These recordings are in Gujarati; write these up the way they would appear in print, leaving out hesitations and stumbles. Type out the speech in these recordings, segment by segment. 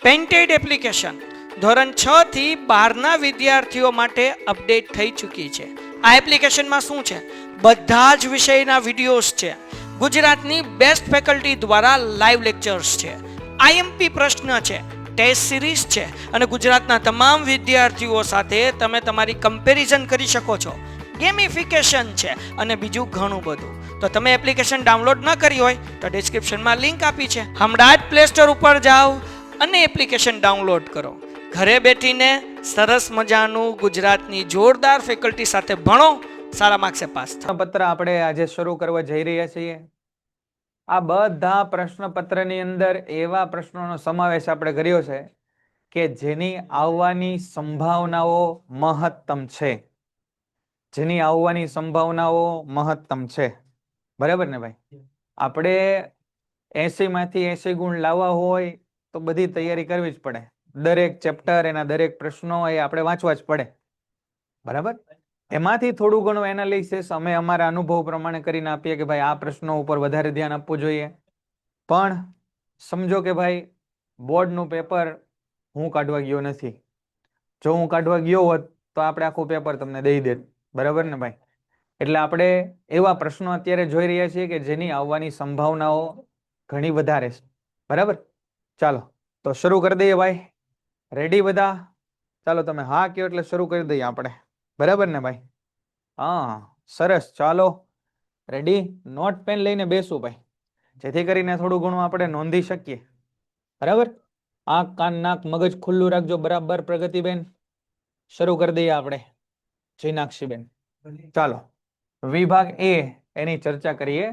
પેન્ટેડ એપ્લિકેશન ધોરણ 6 થી 12ના વિદ્યાર્થીઓ માટે અપડેટ થઈ ચૂકી છે. આ એપ્લિકેશનમાં શું છે? બધા જ વિષયના વિડીયોઝ છે. ગુજરાતની બેસ્ટ ફેકલ્ટી દ્વારા લાઈવ લેક્ચર્સ છે. આઈએમપી પ્રશ્ન છે, ટેસ્ટ સિરીઝ છે અને ગુજરાતના તમામ વિદ્યાર્થીઓ સાથે તમે તમારી કમ્પેરિઝન કરી શકો છો. ગેમિફિકેશન છે અને બીજું ઘણું બધું. તો તમે એપ્લિકેશન ડાઉનલોડ ન કરી હોય તો ડિસ્ક્રિપ્શનમાં લિંક આપી છે. હમણાં જ પ્લે સ્ટોર ઉપર જાઓ અને એપ્લિકેશન ડાઉનલોડ કરો. ઘરે બેઠીને સરસ મજાનું ગુજરાતની જોરદાર ફેકલ્ટી સાથે ભણો, સારા માર્ક્સે પાસ થાઓ. પત્ર આપણે આજે શરૂ કરવા જઈ રહ્યા છીએ. આ બધા પ્રશ્નપત્રની અંદર એવા પ્રશ્નોનો સમાવેશ આપણે કર્યો છે કે જેની આવવાની સંભાવનાઓ મહત્તમ છે. જેની આવવાની સંભાવનાઓ મહત્તમ છે. બરાબર ને ભાઈ? આપણે 80 માંથી 80 ગુણ લાવવા હોય તો બધી તૈયારી કરવી જ પડે. દરેક ચેપ્ટર, એના દરેક પ્રશ્નો એ આપણે વાંચવા જ પડે. બરાબર? એમાંથી થોડું ઘણું એનાલિસિસ અમે અમારા અનુભવ પ્રમાણે કરીને આપીએ કે ભાઈ આ પ્રશ્નો ઉપર વધારે ધ્યાન આપવું જોઈએ. પણ સમજો કે ભાઈ બોર્ડનું પેપર હું કાઢવા ગયો નથી. જો હું કાઢવા ગયો હોત તો આપણે આખું પેપર તમને દઈ દેત. બરાબર ને ભાઈ? એટલે આપણે એવા પ્રશ્નો અત્યારે જોઈ રહ્યા છીએ કે જેની આવવાની સંભાવનાઓ ઘણી વધારે છે. બરાબર? ચાલો તો શરૂ કરી દઈએ ભાઈ. રેડી બધા? ચાલો તમે હા કહો એટલે શરૂ કરી દઈએ આપણે. બરાબર ને ભાઈ? હા, સરસ. ચાલો રેડી? નોટ પેન લઈને બેસું ભાઈ, જેથી કરીને થોડું ઘણું આપણે નોંધી શકીએ. બરાબર? આંખ કાન નાક મગજ ખુલ્લું રાખજો. બરાબર પ્રગતિબેન? શરૂ કરી દઈએ આપણે. જીનાક્ષીબેન ચાલો વિભાગ એ એની ચર્ચા કરીએ.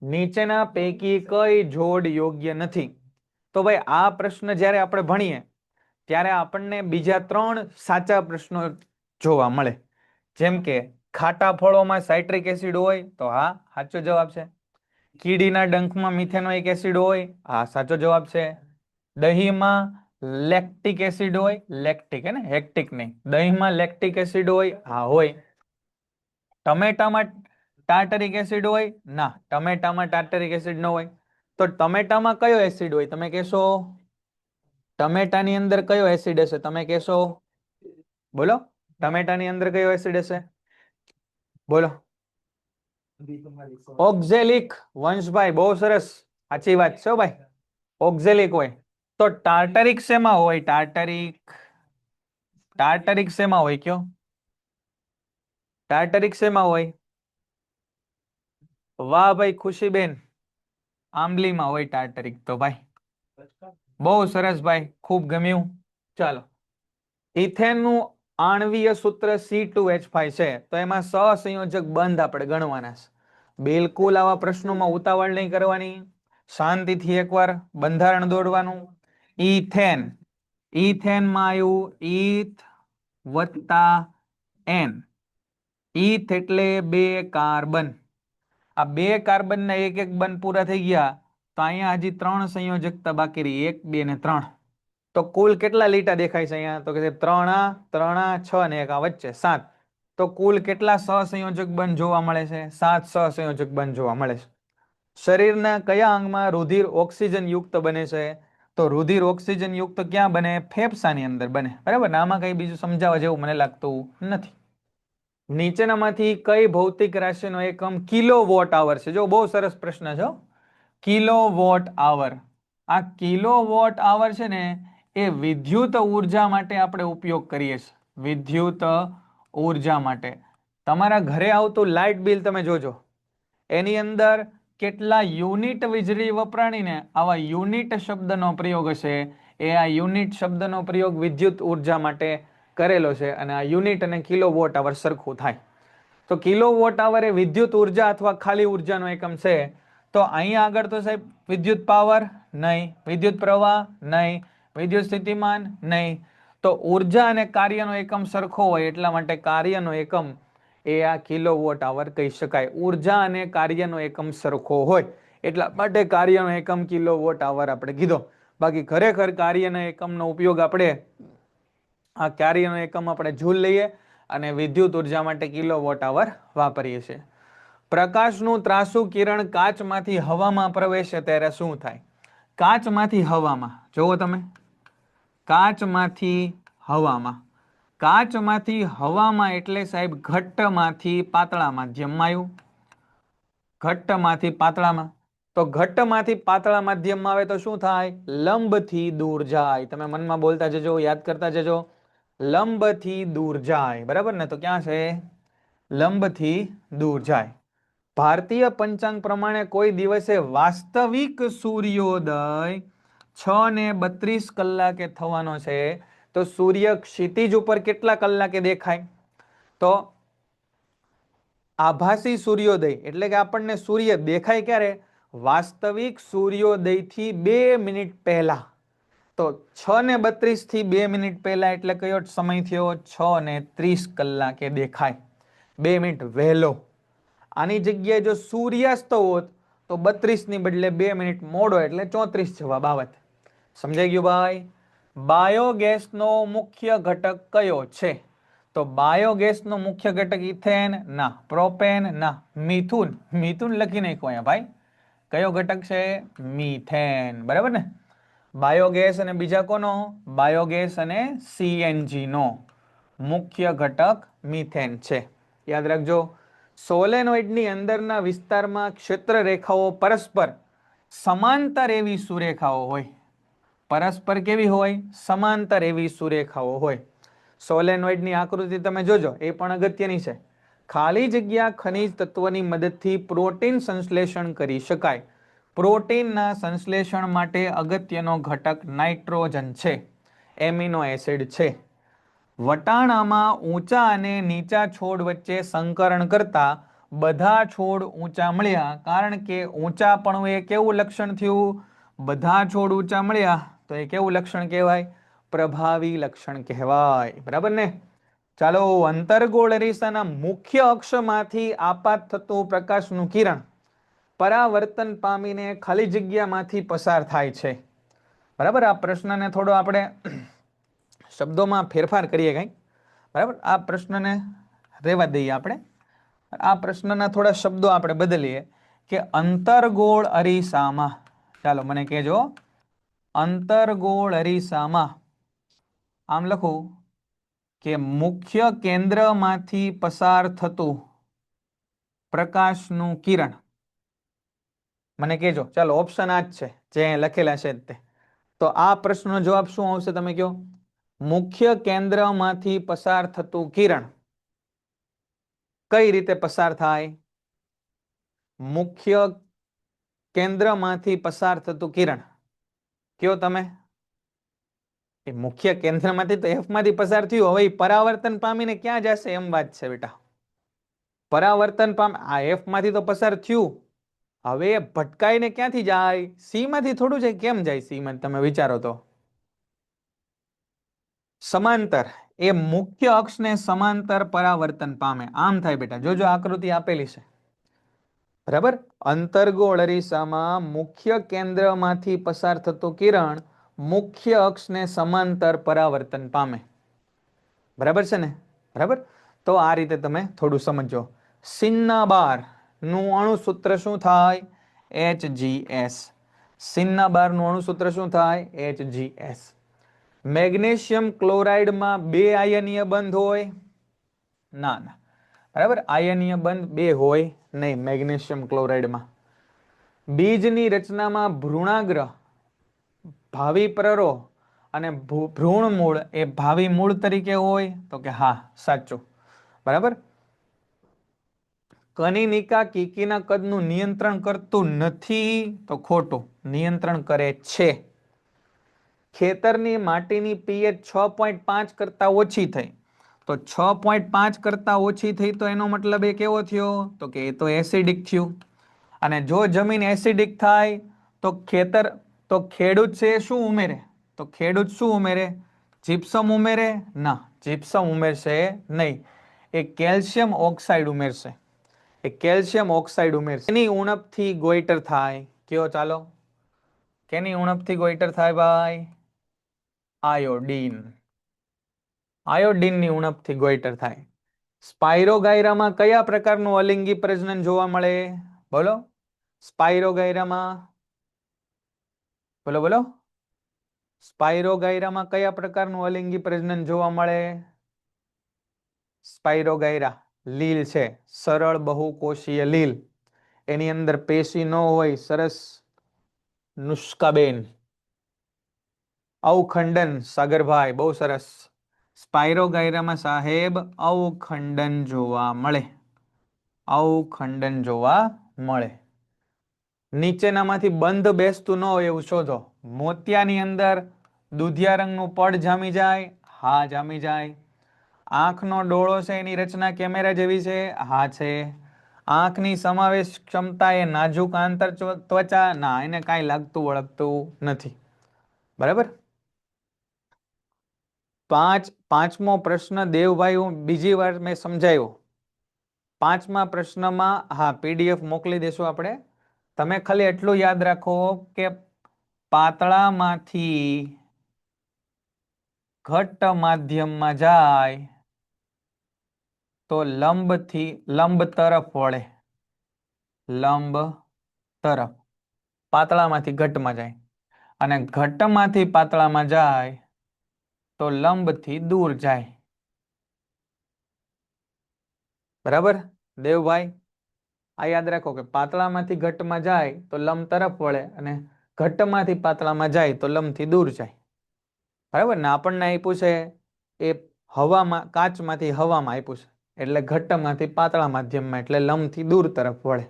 નીચેના પૈકી કઈ જોડ યોગ્ય નથી? તો ભાઈ આ પ્રશ્ન જ્યારે આપણે ભણીએ ત્યારે આપણને બીજા 3 સાચા પ્રશ્નો જોવા મળે. જેમ કે ખાટા ફળોમાં સાઇટ્રિક એસિડ હોય તો હા, સાચો જવાબ છે. કીડીના ડંખમાં મિથેનોઇક એસિડ હોય, હા સાચો જવાબ છે. દહીંમાં લેક્ટિક એસિડ હોય, લેક્ટિક હે ને, હેક્ટિક નહીં, દહીંમાં લેક્ટિક એસિડ હોય, હા હોય. ટમેટામાં ટાર્ટરિક એસિડ હોય, ના ટમેટામાં ટાર્ટરિક એસિડ ન હોય. તો ટમેટામાં કયો એસિડ હોય તમે કહેશો? ટમેટાની અંદર કયો એસિડ હશે તમે કહેશો? બોલો, ટમેટાની અંદર કયો એસિડ હશે? બોલો. ઓક્ઝેલિક. વંશભાઈ બહુ સરસ, સાચી વાત છે ભાઈ. ઓક્ઝેલિક હોય. તો ટાર્ટરિક શેમાં હોય? ટાર્ટરિક શેમાં હોય કયો? ટાર્ટરિક શેમાં હોય? વાહ ભાઈ ખુશીબેન, આંબલીમાં હોય ટાર્ટરિક. તો ભાઈ બહુ સરસ ભાઈ, ખૂબ ગમ્યું. ચાલો, ઇથેનનું આણ્વીય સૂત્ર C2H5 છે તો એમાં સહસંયોજક બંધ આપણે ગણવાના છે. બિલકુલ આવા પ્રશ્નોમાં ઉતાવળ નહીં કરવાની, શાંતિથી એકવાર બંધારણ દોડવાનું. ઇથેન, ઇથેનમાં આવ્યું ઈથ વત્તા એન. ઈથ એટલે 2 કાર્બન. આ 2 કાર્બનના એક એક બંધ પૂરા થઈ ગયા તો અહીંયા હજી 3 સંયોજકતા બાકી રહી, 1 2 ને 3. તો કુલ કેટલા લીટા દેખાય છે અહીંયા? તો કે 3 આ 3 આ 6 ને 1 આ વચ્ચે 7. તો કુલ કેટલા સહસંયોજક બંધ જોવા મળે છે? 7 સહસંયોજક બંધ જોવા મળે છે. શરીરના કયા અંગમાં રુધિર ઓક્સિજન યુક્ત બને છે? તો રુધિર ઓક્સિજન યુક્ત ક્યાં બને? ફેફસાની અંદર બને. બરાબર ને? આમાં કઈ બીજું સમજાવવા જેવું મને લાગતું નથી. નીચેનામાંથી કઈ ભૌતિક રાશિનો એકમ કિલોવોટ આવર છે? જો બહુ સરસ પ્રશ્ન છે. કિલોવોટ આવર. આ કિલોવોટ આવર છે ને એ વિદ્યુત ઉર્જા માટે આપણે ઉપયોગ કરીએ છીએ. વિદ્યુત ઉર્જા માટે. તમારા ઘરે આવતું લાઇટ બિલ તમે જોજો, એની અંદર કેટલા યુનિટ વીજળી વપરાણીને આવા યુનિટ શબ્દનો પ્રયોગ હશે. એ આ યુનિટ શબ્દનો પ્રયોગ વિદ્યુત ઉર્જા માટે કરેલો છે અને આ યુનિટ અને કિલોવોટ આવર સરખું થાય. તો કિલોવોટ આવર એ વિદ્યુત ઉર્જા અથવા ખાલી ઉર્જાનો એકમ છે. તો અહીંયા આગળ તો સાહેબ વિદ્યુત પાવર નહીં, વિદ્યુત પ્રવાહ નહીં, વિદ્યુત સ્થિતિમાન નહીં. તો ઉર્જા અને કાર્યનો એકમ સરખો હોય એટલા માટે કાર્યનો એકમ એ આ કિલોવોટ આવર કહી શકાય. ઉર્જા અને કાર્યનો એકમ સરખો હોય એટલા માટે કાર્યનો એકમ કિલોવોટ આવર આપણે કીધો. બાકી ખરેખર કાર્યના એકમનો ઉપયોગ આપણે આ કાર્યનો એકમ આપણે જૂલ લઈએ અને વિદ્યુત ઉર્જા માટે કિલોવોટ આવર વાપરીએ છીએ. પ્રકાશનું ત્રાસુ કિરણ કાચમાંથી હવામાં પ્રવેશે ત્યારે શું થાય? કાચમાંથી હવામાં, જોવો તમે, કાચમાંથી હવામાં. કાચમાંથી હવામાં એટલે સાહેબ ઘટ્ટમાંથી પાતળા માધ્યમમાં આવ્યું. ઘટ્ટમાંથી પાતળામાં. તો ઘટ્ટમાંથી પાતળા માધ્યમમાં આવે તો શું થાય? લંબથી દૂર જાય. તમે મનમાં બોલતા જજો, યાદ કરતા જજો. લંબથી દૂર જાય. બરાબર ને? તો ક્યાં છે? લંબથી દૂર જાય. ભારતીય પંચાંગ પ્રમાણે કોઈ દિવસે વાસ્તવિક સૂર્યોદય 6:32 કલાકે થવાનો છે. તો સૂર્ય ક્ષિતિજ ઉપર કેટલા કલાકે દેખાય? તો આભાસી સૂર્યોદય એટલે કે આપણને સૂર્ય દેખાય ક્યારે? વાસ્તવિક સૂર્યોદયથી 2 મિનિટ પહેલા. તો 6:32 થી 2 મિનિટ પહેલા એટલે કયો સમય થયો? 6:30 કલાકે દેખાય. 2 મિનિટ વહેલો. આની જગ્યાએ જો સૂર્યાસ્ત હોત તો 32 ની બદલે 2 મિનિટ મોડો એટલે 34 જવાબ આવત. સમજાઈ ગયું ભાઈ? બાયોગેસનો મુખ્ય ઘટક કયો છે? તો બાયોગેસનો મુખ્ય ઘટક ઇથેન ના, પ્રોપેન ના, મિથુન. મિથુન લખી નાખો અહીંયા ભાઈ. કયો ઘટક છે? મિથેન. બરાબર ને? બાયોગેસ અને બીજા કોનો? બાયોગેસ અને સીએનજી નો મુખ્ય ઘટક મિથેન છે. યાદ રાખજો. સોલેનોઇડની અંદરના વિસ્તારમાં ક્ષેત્ર રેખાઓ પરસ્પર સમાંતર એવી સુરેખાઓ હોય. પરસ્પર કેવી હોય? સમાંતર એવી સુરેખાઓ હોય. સોલેનોઇડની આકૃતિ તમે જોજો, એ પણ અગત્યની છે. ખાલી જગ્યા ખનિજ તત્વની મદદથી પ્રોટીન સંશ્લેષણ કરી શકાય. પ્રોટીનના સંશ્લેષણ માટે અગત્યનો ઘટક નાઇટ્રોજન છે, એમિનો એસિડ છે. વટાણામાં ઊંચા અને નીચા છોડ વચ્ચે સંકરણ કરતા બધા છોડ ઊંચા મળ્યા, કારણ કે ઊંચાપણું એ કેવું લક્ષણ થયું? બધા છોડ ઊંચા મળ્યા તો એ કેવું લક્ષણ કહેવાય? પ્રભાવી લક્ષણ કહેવાય. બરાબર ને? ચાલો, અંતર્ગોળ અરીસાના મુખ્ય અક્ષમાંથી આપાત થતું પ્રકાશનું કિરણ પરાવર્તન પામીને ખાલી જગ્યામાંથી પસાર થાય છે. બરાબર? આ પ્રશ્નને થોડો આપણે શબ્દોમાં ફેરફાર કરીએ કંઈક. બરાબર? આ પ્રશ્નને રહેવા દઈએ આપણે. આ પ્રશ્નના થોડા શબ્દો આપણે બદલીએ કે અંતર્ગોળ અરીસામાં. ચાલો મને કહેજો. અંતર્ગોળ અરીસામાં આમ લખું કે મુખ્ય કેન્દ્રમાંથી પસાર થતું પ્રકાશનું કિરણ. મને કહેજો. ચાલો, ઓપ્શન આ જ છે જે લખેલા છે તે. તો આ પ્રશ્નનો જવાબ શું આવશે? તમે કહો. મુખ્ય કેન્દ્રમાંથી પસાર થતું કિરણ કઈ રીતે પસાર થાય? મુખ્ય કેન્દ્રમાંથી પસાર થતું કિરણ કયો તમે? એ મુખ્ય કેન્દ્રમાંથી તો એફ માંથી પસાર થયું. હવે પરાવર્તન પામીને ક્યાં જશે એમ વાત છે બેટા. પરાવર્તન પામ આ એફ માંથી તો પસાર થયું. હવે ભટકાઈને ક્યાંથી જાય? સી માંથી થોડું જાય. કેમ જાય સી માં? તમે વિચારો તો. સમાંતર. એ મુખ્ય અક્ષને સમાંતર પરાવર્તન પામે. આમ થાય બેટા. જોજો આકૃતિ આપેલી છે. બરાબર? અંતર્ગોળ અરીસામાં મુખ્ય કેન્દ્રમાંથી પસાર થતું કિરણ મુખ્ય અક્ષને સમાંતર પરાવર્તન પામે. બરાબર છે ને? બરાબર? તો આ રીતે તમે થોડું સમજો. સિન્નાબાર નું અણુસૂત્ર શું થાય? HgS. સિન્નાબાર નું અણુસૂત્ર શું થાય? HgS. મેગ્નેશિયમ ક્લોરાઇડમાં 2 આયનીય બંધ હોય? ના ના. બરાબર? આયનીય બંધ 2 હોય નહીં મેગ્નેશિયમ ક્લોરાઇડમાં. બીજની રચનામાં ભ્રૂણાગ્ર, ભાવિ પ્રરો અને ભ્રૂણ મૂળ એ ભાવિ મૂળ તરીકે હોય? તો કે હા, સાચું. બરાબર? કનિનિકા કીકીના કદનું નિયંત્રણ કરતું નથી? તો ખોટું. નિયંત્રણ કરે છે. ખેતરની માટીની પીએચ 6.5 કરતા ઓછી થઈ. તો 6.5 કરતા ઓછી થઈ તો એનો મતલબ એ કેવો થયો? તો કે એ તો એસિડિક થયું. અને જો જમીન એસિડિક થાય તો ખેડૂત છે શું ઉમેરે? તો ખેડૂત શું ઉમેરે? જીપ્સમ ઉમેરે? ના, જીપ્સમ ઉમેરશે નહીં. એ કેલ્શિયમ ઓક્સાઇડ ઉમેરશે. એ કેલ્શિયમ ઓક્સાઇડ ઉમેરશે. એની ઉણપથી ગોઈટર થાય. કયો? ચાલો, કેની ઉણપથી ગોઈટર થાય ભાઈ? આયોડીન. આયોડીનની ઉણપથી ગોઈટર થાય. સ્પાઇરોગાયરામાં કયા પ્રકારનું અલિંગી પ્રજનન જોવા મળે? બોલો. સ્પાઇરોગાયરામાં બોલો બોલો. સ્પાઇરોગાયરામાં કયા પ્રકારનું અલિંગી પ્રજનન જોવા મળે? સ્પાઇરોગાયરા લીલ છે, સરળ બહુકોષીય લીલ, એની અંદર પેશી ન હોય. સરસ નુસ્કાબેન. અવખંડન સાગરભાઈ, બહુ સરસ. સ્પાઇરોગાયરામાં સાહેબ અવખંડન જોવા મળે. અવખંડન જોવા મળે. નીચેનામાંથી બંધ બેસતું ન હોય એવું શોધો. મોતિયાની અંદર દુધિયા રંગનું પડ જામી જાય? હા, જામી જાય. આંખનો ડોળો છે એની રચના કેમેરા જેવી છે? હા છે. આંખની સમાવેશ ક્ષમતા એ નાજુક આંતર ત્વચા? ના, એને કાંઈ લાગતું વળગતું નથી. બરાબર. પાંચમો પ્રશ્ન દેવભાઈ, હું બીજી વાર મેં સમજાયો. પાંચમા પ્રશ્નમાં હા પીડીએફ મોકલી દેશું આપણે. તમે ખાલી એટલું યાદ રાખો કે પાતળામાંથી ઘટ્ટ માધ્યમમાં જાય તો લંબ તરફ વળે. લંબ તરફ. પાતળામાંથી ઘટ્ટમાં જાય અને ઘટ્ટમાંથી પાતળામાં જાય તો લંબથી દૂર જાય. બરાબર દેવભાઈ, આ યાદ રાખો કે પાતળામાંથી ઘટ્ટમાં જાય તો લંબ તરફ વળે અને ઘટ્ટમાંથી પાતળામાં જાય તો લંબથી દૂર જાય. બરાબર ને? આપણને આપ્યું છે એ હવામાં, કાચમાંથી હવામાં આપ્યું છે, એટલે ઘટ્ટમાંથી પાતળા માધ્યમમાં, એટલે લંબથી દૂર તરફ વળે.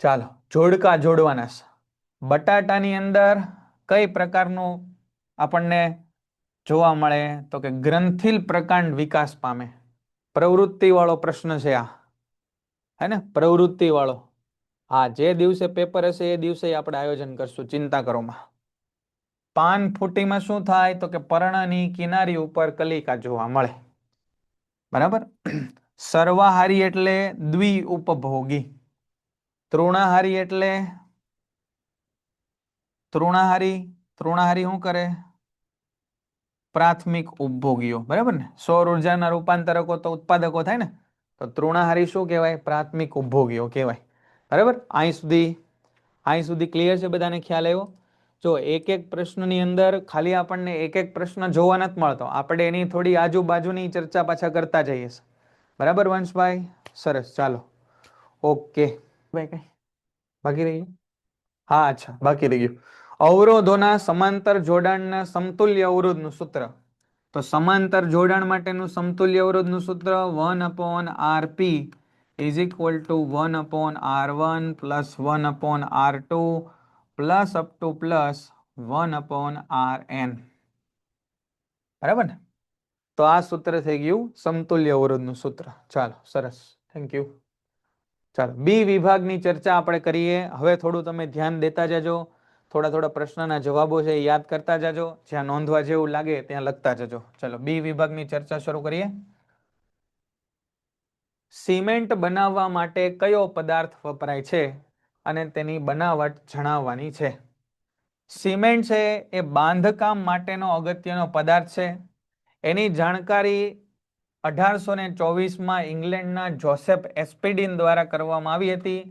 ચાલો, જોડકા જોડવાના. બટાટાની અંદર કઈ પ્રકારનું આપણને જોવા મળે? તો કે ગ્રંથિલ પ્રકાંડ વિકાસ પામે. પ્રવૃત્તિ વાળો પ્રશ્ન છે આ, હે ને? પ્રવૃત્તિ વાળો. હા, જે દિવસે પેપર હશે એ દિવસે આપણે આયોજન કરશું, ચિંતા કરો માં. પાન ફૂટીમાં શું થાય? તો કે પર્ણની કિનારી ઉપર કલિકા જોવા મળે. બરાબર. સર્વાહારી એટલે દ્વિ ઉપભોગી. તૃણાહારી એટલે તૃણાહારી શું કરે? પ્રાથમિક ઉપભોગીઓ. બરાબર ને? સૌર ઉર્જાના રૂપાંતરકો તો ઉત્પાદકો થાય ને, તો તૃણાહારી શું કહેવાય? પ્રાથમિક ઉપભોગીઓ કહેવાય. બરાબર. અહીં સુધી ક્લિયર છે? બધાને ખ્યાલ આવ્યો? જો એક એક પ્રશ્નની અંદર ખાલી આપણને એક એક પ્રશ્ન જોવા નથી મળતો, આપણે એની થોડી આજુબાજુની ચર્ચા પાછા કરતા જઈએ. બરાબર વંશભાઈ? સરસ. ચાલો, ઓકે. ભાઈ કઈ બાકી રહી ગયું? હા, અચ્છા, બાકી રહી ગયું. અવરોધોના સમાંતર જોડાણના સમતુલ્ય અવરોધનું સૂત્ર. તો સમાંતર જોડાણ માટેનું સમતુલ્ય અવરોધનું સૂત્ર 1/rp is equal to 1/r1 plus 1/r2 plus up to plus 1/rn. બરાબર ને? તો આ સૂત્ર થઈ ગયું સમતુલ્ય અવરોધનું સૂત્ર. ચાલો, સરસ, થેન્ક યુ. ચાલો, બી વિભાગની ચર્ચા આપણે કરીએ. હવે થોડું તમે ધ્યાન દેતા જજો. થોડા પ્રશ્નના જવાબો છે એ યાદ કરતા જજો. જ્યાં નોંધવા જેવું લાગે ત્યાં લખતા જજો. ચલો, બી વિભાગની ચર્ચા શરૂ કરીએ. સિમેન્ટ બનાવવા માટે કયો પદાર્થ વપરાય છે અને તેની બનાવટ જણાવવાની છે. સિમેન્ટ છે એ બાંધકામ માટેનો અગત્યનો પદાર્થ છે. એની જાણકારી 1824માં ઇંગ્લેન્ડના જોસેફ એસ્પિડિન દ્વારા કરવામાં આવી હતી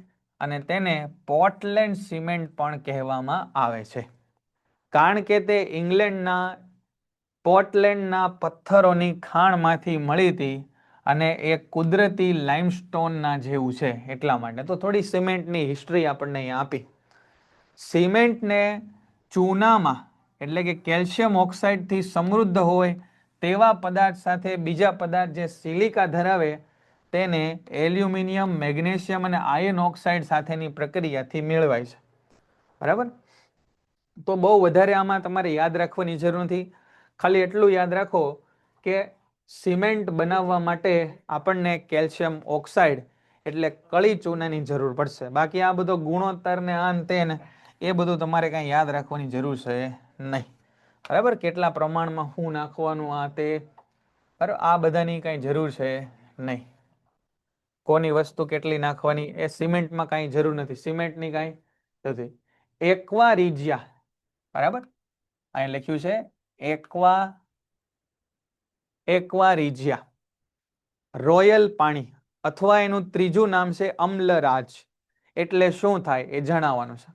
અને તેને પોર્ટલેન્ડ સિમેન્ટ પણ કહેવામાં આવે છે, કારણ કે તે ઇંગ્લેન્ડના પોર્ટલેન્ડના પથ્થરોની ખાણમાંથી મળી હતી અને એ કુદરતી લાઇમસ્ટોનના જેવું છે એટલા માટે. તો થોડી સિમેન્ટની હિસ્ટ્રી આપણને અહીંયા આપી. સિમેન્ટને ચૂનામાં એટલે કે કેલ્શિયમ ઓક્સાઇડથી સમૃદ્ધ હોય તેવા પદાર્થ સાથે બીજા પદાર્થ જે સિલિકા ધરાવે તેને એલ્યુમિનિયમ, મેગ્નેશિયમ અને આયર્ન ઓક્સાઇડ સાથેની પ્રક્રિયાથી મેળવાય છે. બરાબર. તો બહુ વધારે આમાં તમારે યાદ રાખવાની જરૂર નથી. ખાલી એટલું યાદ રાખો કે સિમેન્ટ બનાવવા માટે આપણને કેલ્શિયમ ઓક્સાઇડ એટલે કળી ચૂનાની જરૂર પડશે. બાકી આ બધો ગુણોત્તર ને આન તે ને એ બધું તમારે કાંઈ યાદ રાખવાની જરૂર છે નહીં. બરાબર. કેટલા પ્રમાણમાં શું નાખવાનું આ તે, બરાબર, આ બધાની કાંઈ જરૂર છે નહીં. કોની વસ્તુ કેટલી નાખવાની એ સિમેન્ટમાં કાંઈ જરૂર નથી. સિમેન્ટની કાંઈ નથી. એક્વા રિજિયા, બરાબર, અહીં લખ્યું છે એક્વા રિજિયા, રોયલ પાણી, અથવા એનું ત્રીજું નામ છે અમ્લરાજ. એટલે શું થાય એ જણાવવાનું છે.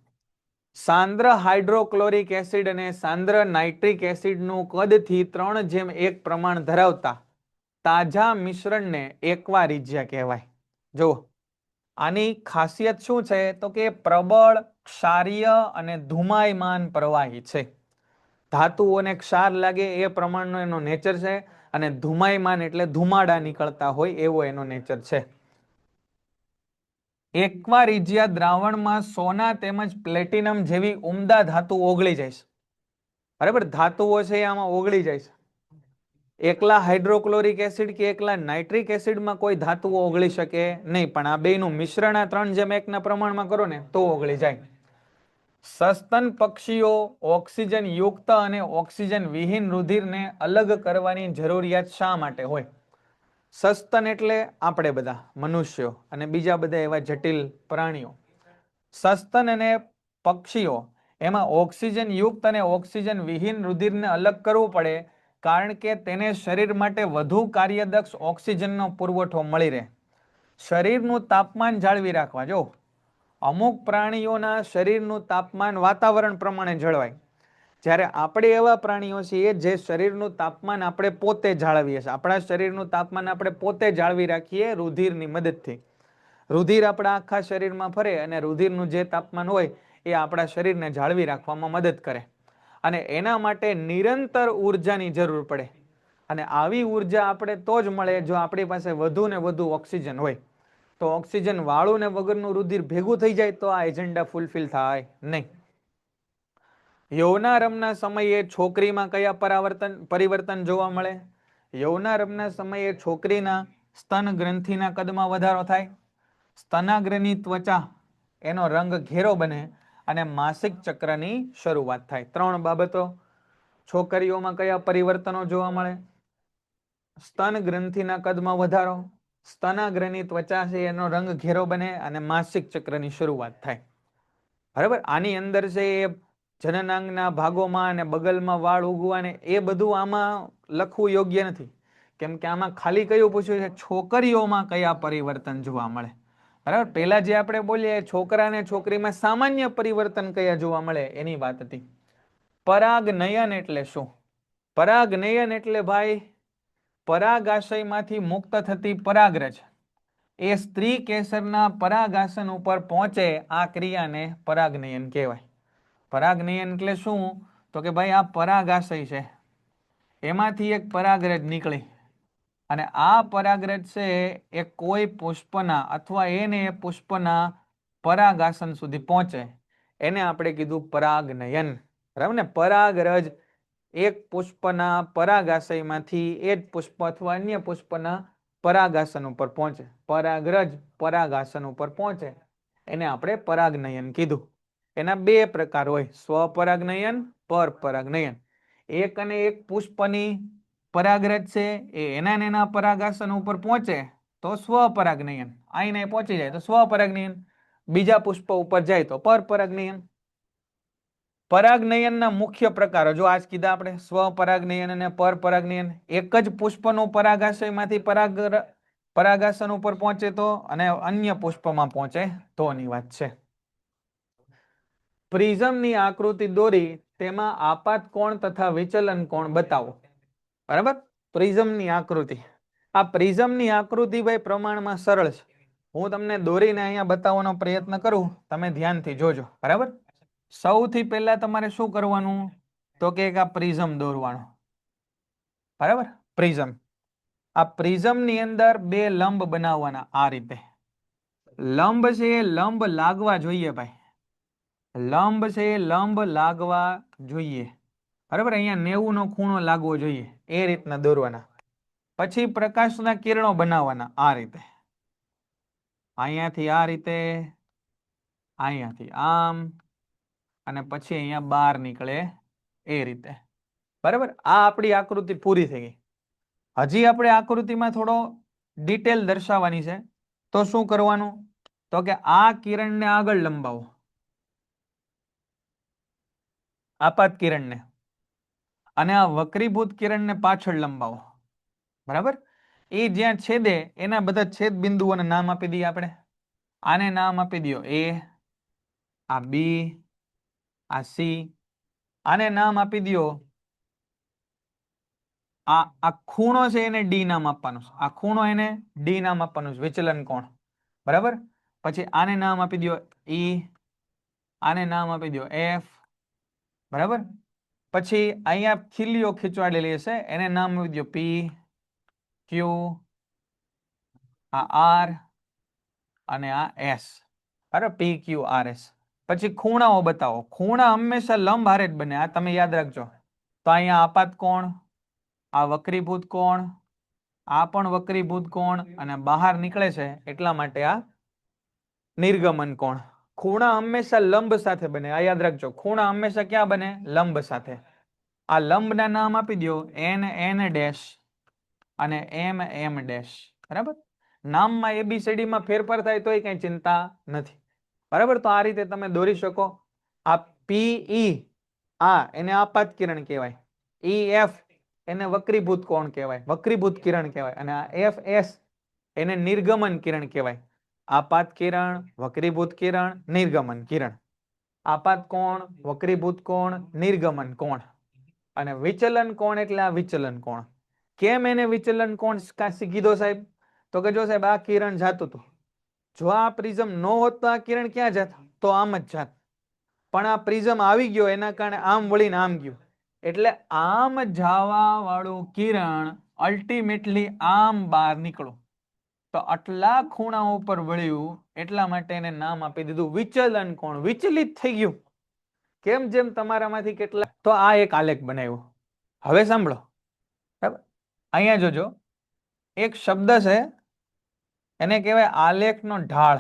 સાંદ્ર હાઇડ્રોક્લોરિક એસિડ અને સાંદ્ર નાઇટ્રિક એસિડનું કદથી 3:1 પ્રમાણ ધરાવતા તાજા મિશ્રણને એક્વા રીજ્યા કહેવાય. જો આની ખાસિયત શું છે તો કે પ્રબળ, ક્ષારીય અને ધુમાયમાન પ્રવાહી છે. ધાતુઓને ક્ષાર લાગે એ પ્રમાણનો એનો નેચર છે, અને ધુમાયમાન એટલે ધુમાડા નીકળતા હોય એવો એનો નેચર છે. એક્વા રીજિયા દ્રાવણમાં સોના તેમજ પ્લેટિનમ જેવી ઉમદા ધાતુ ઓગળી જાય છે. બરાબર, ધાતુઓ છે એ આમાં ઓગળી જાય છે. એકલા હાઇડ્રોક્લોરિક એસિડ કે એકલા નાઇટ્રિક એસિડમાં કોઈ ધાતુઓ ઓગળી શકે નહીં, પણ આ બેનું મિશ્રણ આ 3:1 ના પ્રમાણમાં કરો ને તો ઓગળી જાય. સસ્તન પક્ષીઓ ઓક્સિજન યુક્ત અને ઓક્સિજન વિહીન રુધિરને અલગ કરવાની જરૂરિયાત શા માટે હોય? સસ્તન એટલે આપણે બધા મનુષ્યો અને બીજા બધા એવા જટિલ પ્રાણીઓ. સસ્તન અને પક્ષીઓ એમાં ઓક્સિજન યુક્ત અને ઓક્સિજન વિહીન રુધિરને અલગ કરવું પડે, કારણ કે તેને શરીર માટે વધુ કાર્યદક્ષ ઓક્સિજનનો પુરવઠો મળી રહે. શરીરનું તાપમાન જાળવી રાખવા. જો અમુક પ્રાણીઓના શરીરનું તાપમાન વાતાવરણ પ્રમાણે જળવાય, જ્યારે આપણે એવા પ્રાણીઓ છીએ જે શરીરનું તાપમાન આપણે પોતે જાળવીએ છીએ. આપણા શરીરનું તાપમાન આપણે પોતે જાળવી રાખીએ રુધિરની મદદથી. રુધિર આપણા આખા શરીરમાં ફરે અને રુધિરનું જે તાપમાન હોય એ આપણા શરીરને જાળવી રાખવામાં મદદ કરે, અને એના માટે નિરંતર ઉર્જાની જરૂર પડે. અને આવી ઉર્જા આપણે તો જ મળે જો આપણી પાસે વધુ ને વધુ ઓક્સિજન હોય. તો ઓક્સિજન વાળું ને વગરનું રુધિર ભેગું થઈ જાય તો આ એજન્ડા ફૂલફિલ થાય નહીં. યૌવનારંભના સમયે છોકરીમાં કયા પરિવર્તન જોવા મળે? યૌવનારંભના સમયે છોકરીના સ્તન ગ્રંથિના કદમાં વધારો થાય, સ્તનાગ્રની ત્વચા એનો રંગ ઘેરો બને અને માસિક ચક્રની શરૂઆત થાય. 3 બાબતો. છોકરીઓમાં કયા પરિવર્તનો જોવા મળે? સ્તન ગ્રંથિના કદમાં વધારો, સ્તનાગ્રની ત્વચા છે એનો રંગ ઘેરો બને અને માસિક ચક્રની શરૂઆત થાય. બરાબર, આની અંદર છે એ જનનાંગના ભાગોમાં અને બગલમાં વાળ ઉગવા ને એ બધું આમાં લખવું યોગ્ય નથી, કેમ કે આમાં ખાલી કયું પૂછ્યું છે? છોકરીઓમાં કયા પરિવર્તન જોવા મળે. બરાબર, પહેલા જે આપણે બોલીએ છોકરા અને છોકરીમાં સામાન્ય પરિવર્તન કયા જોવા મળે એની વાત હતી. પરાગનયન એટલે શું? પરાગનયન એટલે ભાઈ પરાગાશયમાંથી મુક્ત થતી પરાગરજ એ સ્ત્રી કેસરના પરાગાસન ઉપર પહોંચે, આ ક્રિયાને પરાગનયન કહેવાય. પરાગનયન એટલે શું? તો કે ભાઈ આ પરાગાશય છે એમાંથી એક પરાગરજ નીકળી અને આ પરાગરજ છે એ કોઈ પુષ્પના અથવા એને પુષ્પના પરાગાસન સુધી પહોંચે, એને આપણે કીધું પરાગનયન. બરાબર ને? પરાગરજ એક પુષ્પના પરાગાશયમાંથી એ જ પુષ્પ અથવા અન્ય પુષ્પના પરાગાસન ઉપર પહોંચે. પરાગરજ પરાગાસન ઉપર પહોંચે એને આપણે પરાગનયન કીધું. એના 2 પ્રકાર હોય, સ્વપરાગનયન, પરપરાગનયન. એક અને એક પુષ્પની પરાગરજ છે એ એના પરાગાસન ઉપર પહોંચે તો સ્વપરાગનયન, આઈને પહોંચી જાય તો સ્વપરાગનયન, બીજા પુષ્પ ઉપર જાય તો પરપરાગનયન. પરાગનયનના મુખ્ય પ્રકારો જો આજ કીધા આપણે, સ્વપરાગનયન અને પરપરાગનયન. એક જ પુષ્પનું પરાગાશયમાંથી પરાગાસન ઉપર પહોંચે તો, અને અન્ય પુષ્પમાં પહોંચે તોની વાત છે. પ્રિઝમની આકૃતિ દોરી તેમાં આપાત કોણ તથા વિચલન કોણ બતાવો. બરાબર, પ્રિઝમની આકૃતિ. આ પ્રિઝમની આકૃતિ ભાઈ પ્રમાણમાં સરળ છે. હું તમને દોરીને અહીંયા બતાવવાનો પ્રયત્ન કરું, તમે ધ્યાનથી જોજો. બરાબર, સૌથી પહેલા તમારે શું કરવાનું તો કે આ પ્રિઝમ દોરવાનો. બરાબર, પ્રિઝમ. આ પ્રિઝમની અંદર 2 લંબ બનાવવાના. આ રીતે લંબ છે એ લંબ લાગવા જોઈએ ભાઈ, લંબ છે એ લંબ લાગવા જોઈએ. બરાબર, અહીંયા 90 નો ખૂણો લાગવો જોઈએ, એ રીતના દોરવાના. પછી પ્રકાશના કિરણો બનાવવાના. આ રીતે, અહીંયાથી આ રીતે, અહીંયાથી આમ, અને પછી અહીંયા બહાર નીકળે એ રીતે. બરાબર, આ આપણી આકૃતિ પૂરી થઈ ગઈ. હજી આપણે આકૃતિમાં થોડો ડિટેલ દર્શાવવાની છે. તો શું કરવાનું તો કે આ કિરણને આગળ લંબાવો, આપાત કિરણને, અને આ વક્રીભૂત કિરણને પાછળ લંબાવો. બરાબર, એ જ્યાં છેદે એના બધા છેદ બિંદુઓને નામ આપી દઈએ આપણે. આને નામ આપી દો A, આ B, આ સી, આને નામ આપી દો, આ ખૂણો છે એને ડી નામ આપવાનું છે, આ ખૂણો એને ડી નામ આપવાનું છે, વિચલન કોણ, બરાબર. પછી આને નામ આપી દો ઈ, આને નામ આપી દો એફ, બરાબર. પછી અહીંયા ખીલીઓ ખીચવાડેલી હશે એને નામ આપી દો પી, ક્યુ, આ આર અને આ એસ, બરાબર, પી ક્યુ આર એસ. પછી ખૂણાઓ બતાવો, ખૂણા હંમેશા લંબ હારે જ બને, આ તમે યાદ રાખજો. તો અહીંયા આપાત કોણ, આ વક્રીભૂત કોણ, આ પણ વક્રીભૂત કોણ, અને બહાર નીકળે છે એટલા માટે આ નિર્ગમન કોણ. ખૂણા હંમેશા લંબ સાથે બને, આ યાદ રાખજો, ખૂણા હંમેશા ક્યાં બને, લંબ સાથે. આ લંબના નામ આપી દો એન એન ડેશ અને એમ એમ ડેશ, બરાબર. નામમાં એબીસીડી માં ફેરફાર થાય તોય કઈ ચિંતા નથી, બરાબર. તો આ રીતે તમે દોરી શકો. આ પીઈ આ એને આપાત કિરણ કહેવાય, ઈ એફ એને વક્રીભૂત કોણ કહેવાય, વક્રીભૂત કિરણ કહેવાય, અને આ એફ એસ એને નિર્ગમન કિરણ કહેવાય. આપાત કિરણ, વક્રીભૂત કિરણ, નિર્ગમન કિરણ. આપાત કોણ, વક્રીભૂત કોણ, નિર્ગમન કોણ. અને વિચલન કોણ એટલે આ વિચલન કોણ. કેમ એને વિચલન કોણ શીખી દો સાહેબ? તો કે જો સાહેબ આ કિરણ જાતું હતું, જો આ પ્રિઝમ ન હોત તો આ કિરણ ક્યાં જાત, તો આમ જ જાત. પણ આ પ્રિઝમ આવી ગયો એના કારણે આમ વળીને આમ ગયું, એટલે આમ જવા વાળું કિરણ અલ્ટિમેટલી આમ બહાર નીકળો, તો આટલા ખૂણાઓ પર વળ્યું એટલા માટે એને નામ આપી દીધું વિચલન કોણ, વિચલિત થઈ ગયું. કેમ? જેમ તમારામાંથી કેટલા, તો આ એક આલેખ બનાવ્યો. હવે સાંભળો, બરાબર. અહીંયા જોજો, એક શબ્દ છે એને કહેવાય આલેખનો ઢાળ,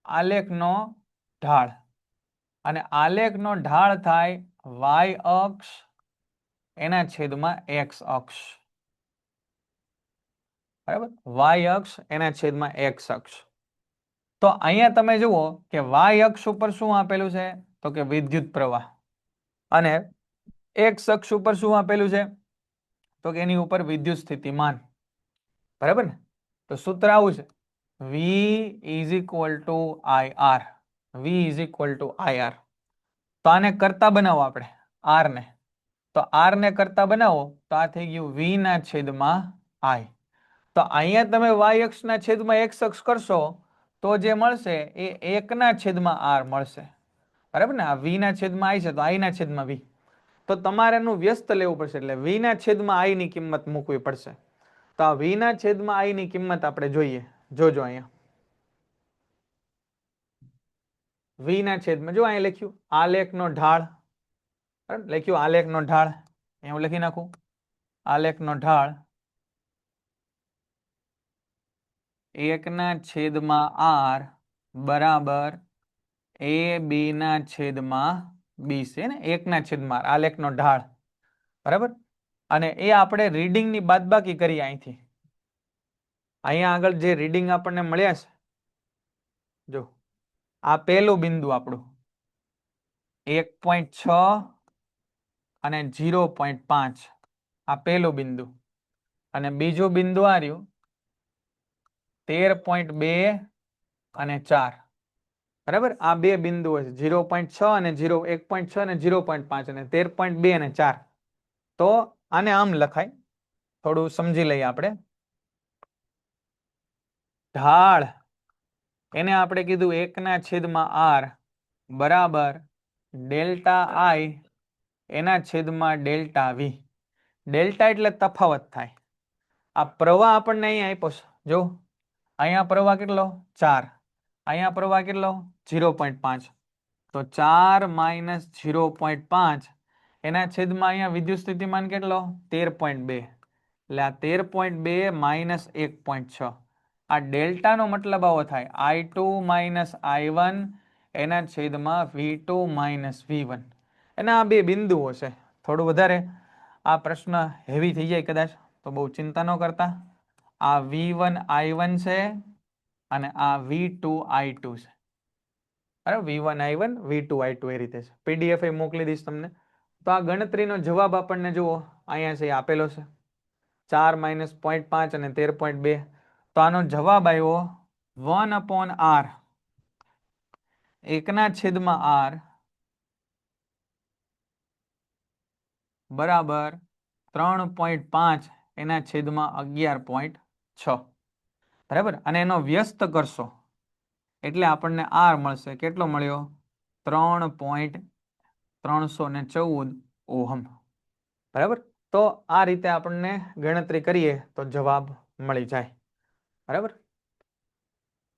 આલેખનો ઢાળ. અને આલેખનો ઢાળ થાય વાય અક્ષ એના છેદમાં એક્સ અક્ષ, બરાબર, વાય અક્ષ એના છેદમાં એક્સ અક્ષ. તો અહીંયા તમે જુઓ કે વાય અક્ષ ઉપર શું આપેલું છે, તો કે વિદ્યુત પ્રવાહ, અને એક્સ અક્ષ ઉપર શું આપેલું છે, તો કે એની ઉપર વિદ્યુત સ્થિતિમાન, બરાબર ને. તો સૂત્ર આવું છે, V is equal to I R, V is equal to I R. તો આને કરતા બનાવો આપણે આર ને, તો આર ને કરતા બનાવો તો આ થઈ ગયું V ના છેદમાં I. તો અહીંયા તમે વાય અક્ષ ના છેદમાં એક્સ અક્ષ કરશો તો જે મળશે એ 1 ના છેદમાં આર મળશે, બરાબર ને. આ V ના છેદમાં I છે તો I ના છેદમાં V. તો તમારે એનું વ્યસ્ત લેવું પડશે, એટલે V ના છેદમાં I ની કિંમત મૂકવી પડશે. તો આ V ના છેદમાં I ની કિંમત આપણે જોઈએ, જોજો અહીંયા V ના છેદમાં, જો અહીંયા લખ્યું આલેખનો ઢાળ, બરાબર, લખ્યું આલેખનો ઢાળ, અહીંયા હું લખી નાખું આલેખનો ઢાળ 1 ના છેદમાં આર બરાબર એ બી ના છેદમાં બી છે ને, 1 ના છેદમાં આર, આલેખનો ઢાળ, બરાબર. અને એ આપણે રીડિંગ ની બાદબાકી કરી અહીંથી, અહીંયા આગળ જે રીડિંગ આપણને મળ્યા છે, જો આ પહેલું બિંદુ આપણું 1.6 અને 0.5, આ પહેલું બિંદુ, અને બીજું બિંદુ આ રહ્યું 13.2 અને 4, બરાબર. આ બે બિંદુઓ છે 0.6 અને 1.6 અને 0.5 અને 13.2 અને 4. તો આને આમ લખાય, થોડું સમજી લઈએ આપણે. ઢાળ એને આપણે કીધું 1 ના છેદમાં આર બરાબર ડેલ્ટા આઈ એના છેદમાં ડેલ્ટા વી. ડેલ્ટા એટલે તફાવત થાય. આ પ્રવાહ આપણને અહીંયા આપ્યો છે, જો અહીંયા પ્રવાહ કેટલો 4, અહીંયા પ્રવાહ કેટલો 0.5, તો 4 માઇનસ 0.5 એના છેદમાં અહીંયા વિદ્યુત સ્થિતિમાન કેટલો 13.2, એટલે આ 13.2 માઇનસ 1.6. આ ડેલ્ટાનો મતલબ આવો થાય I2 માઇનસ I1 એના છેદમાં V2 માઇનસ V1. એના આ બે બિંદુઓ છે. થોડું વધારે આ પ્રશ્ન હેવી થઈ જાય કદાચ, તો બહુ ચિંતા ન કરતા. આ V1 I1 છે અને આ V2 I2 છે, બરાબર. V1 I1 V2 I2 એ રીતે છે. PDF એ મોકલી દઈશ તમને. તો આ ગણતરીનો જવાબ આપણને જુઓ અહીંયા છે, આપેલો છે 4 માઇનસ 0.5 અને 13.2. તો આનો જવાબ આવ્યો 1/r, 1 ના છેદમાં r, 1 ના છેદમાં 13.2 અને 1 ના છેદમાં 13.2 બરાબર 3.5 એના છેદમાં 11.6 બરાબર. અને એનો વ્યસ્ત કરશો એટલે આપણને આર મળશે. કેટલો મળ્યો? 3.314 ઓહમ. બરાબર. તો આ રીતે આપણને ગણતરી કરીએ તો જવાબ મળી જાય. બરાબર.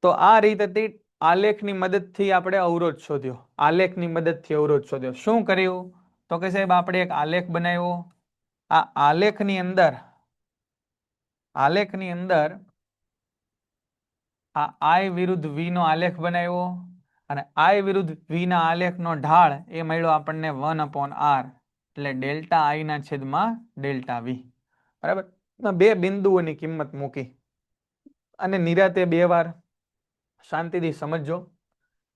તો આ રીતેથી આલેખની મદદથી આપણે અવરોધ શોધ્યો. આલેખની મદદથી અવરોધ શોધ્યો. શું કર્યું? તો કે સાહેબ આપણે એક આલેખ બનાવ્યો. આ આલેખની અંદર આ I વિરુદ્ધ V નો આલેખ બનાવ્યો અને I વિરુદ્ધ V ના આલેખનો ઢાળ એ મળ્યો આપણને 1/r એટલે ડેલ્ટા I ના છેદમાં ડેલ્ટા V. બરાબર. બે બિંદુઓની કિંમત મૂકી અને નિરાતે બે વાર શાંતિથી સમજજો.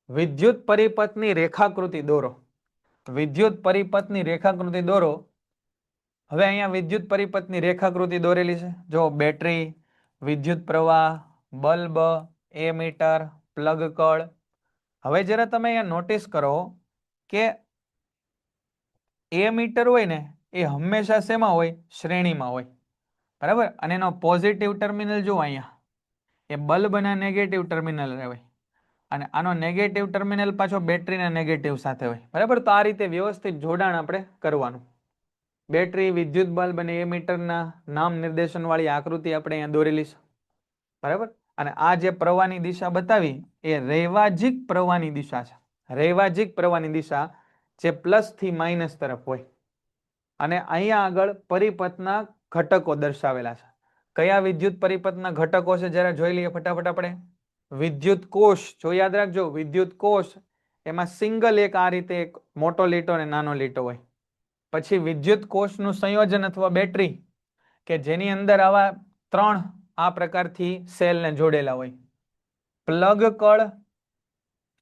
વિદ્યુત પરિપથની રેખાકૃતિ દોરો. વિદ્યુત પરિપથની રેખાકૃતિ દોરો. હવે અહીંયા વિદ્યુત પરિપથની રેખાકૃતિ દોરેલી છે. જો બેટરી, વિદ્યુત પ્રવાહ, બલ્બ, એમીટર, પ્લગ કળ. હવે જરા તમે અહીંયા નોટિસ કરો કે એમીટર હોય ને એ હંમેશા શેમાં હોય? શ્રેણીમાં હોય. બરાબર. અને એનો પોઝિટિવ ટર્મિનલ જો અહીંયા એ બલ્બના નેગેટિવ ટર્મિનલ હોય અને આનો નેગેટિવ ટર્મિનલ પાછો બેટરીના નેગેટિવ સાથે હોય. બરાબર. તો આ રીતે વ્યવસ્થિત જોડાણ આપણે કરવાનું. બેટરી, વિદ્યુત બલ્બ અને એમીટરના નામ નિર્દેશન વાળી આકૃતિ આપણે અહીંયા દોરેલી છે. બરાબર. અને આ જે પ્રવાહની દિશા બતાવી એ રૈવાજિક પ્રવાહની દિશા છે. રૈવાજિક પ્રવાહની દિશા જે પ્લસ થી માઇનસ તરફ હોય. અને અહીંયા આગળ પરિપથના ઘટકો દર્શાવેલા છે. કયા વિદ્યુત પરિપથના ઘટકો છે જરા જોઈ લઈએ ફટાફટ આપણે. વિદ્યુત કોષ જો યાદ રાખજો. વિદ્યુત કોષ એમાં સિંગલ એક આ રીતે એક મોટો લીટો અને નાનો લીટો હોય. પછી વિદ્યુત કોષનું સંયોજન અથવા બેટરી કે જેની અંદર આવા ત્રણ આ પ્રકારથી સેલને જોડેલા હોય. પ્લગ કળ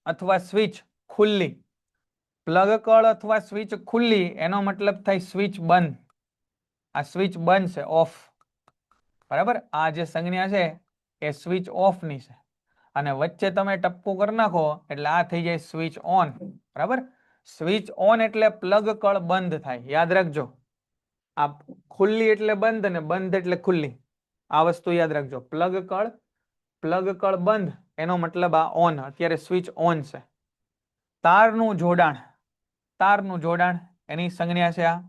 અથવા સ્વિચ ખુલ્લી. પ્લગ કળ અથવા સ્વિચ ખુલ્લી એનો મતલબ થાય સ્વિચ બંધ. આ સ્વિચ બંધ છે, ઓફ. બરાબર. આ જે સંજ્ઞા છે એ સ્વિચ ઓફ ની છે અને વચ્ચે તમે ટપકું કરી નાખો એટલે આ થઈ જાય સ્વિચ ઓન. બરાબર. સ્વિચ ઓન એટલે પ્લગ કળ બંધ થાય. યાદ રાખજો. આ ખુલ્લી એટલે બંધ અને બંધ એટલે ખુલ્લી. આ વસ્તુ યાદ રાખજો. પ્લગ કળ બંધ એનો મતલબ આ ઓન. અત્યારે સ્વિચ ઓન છે. તારનું જોડાણ એની સંજ્ઞા છે આ.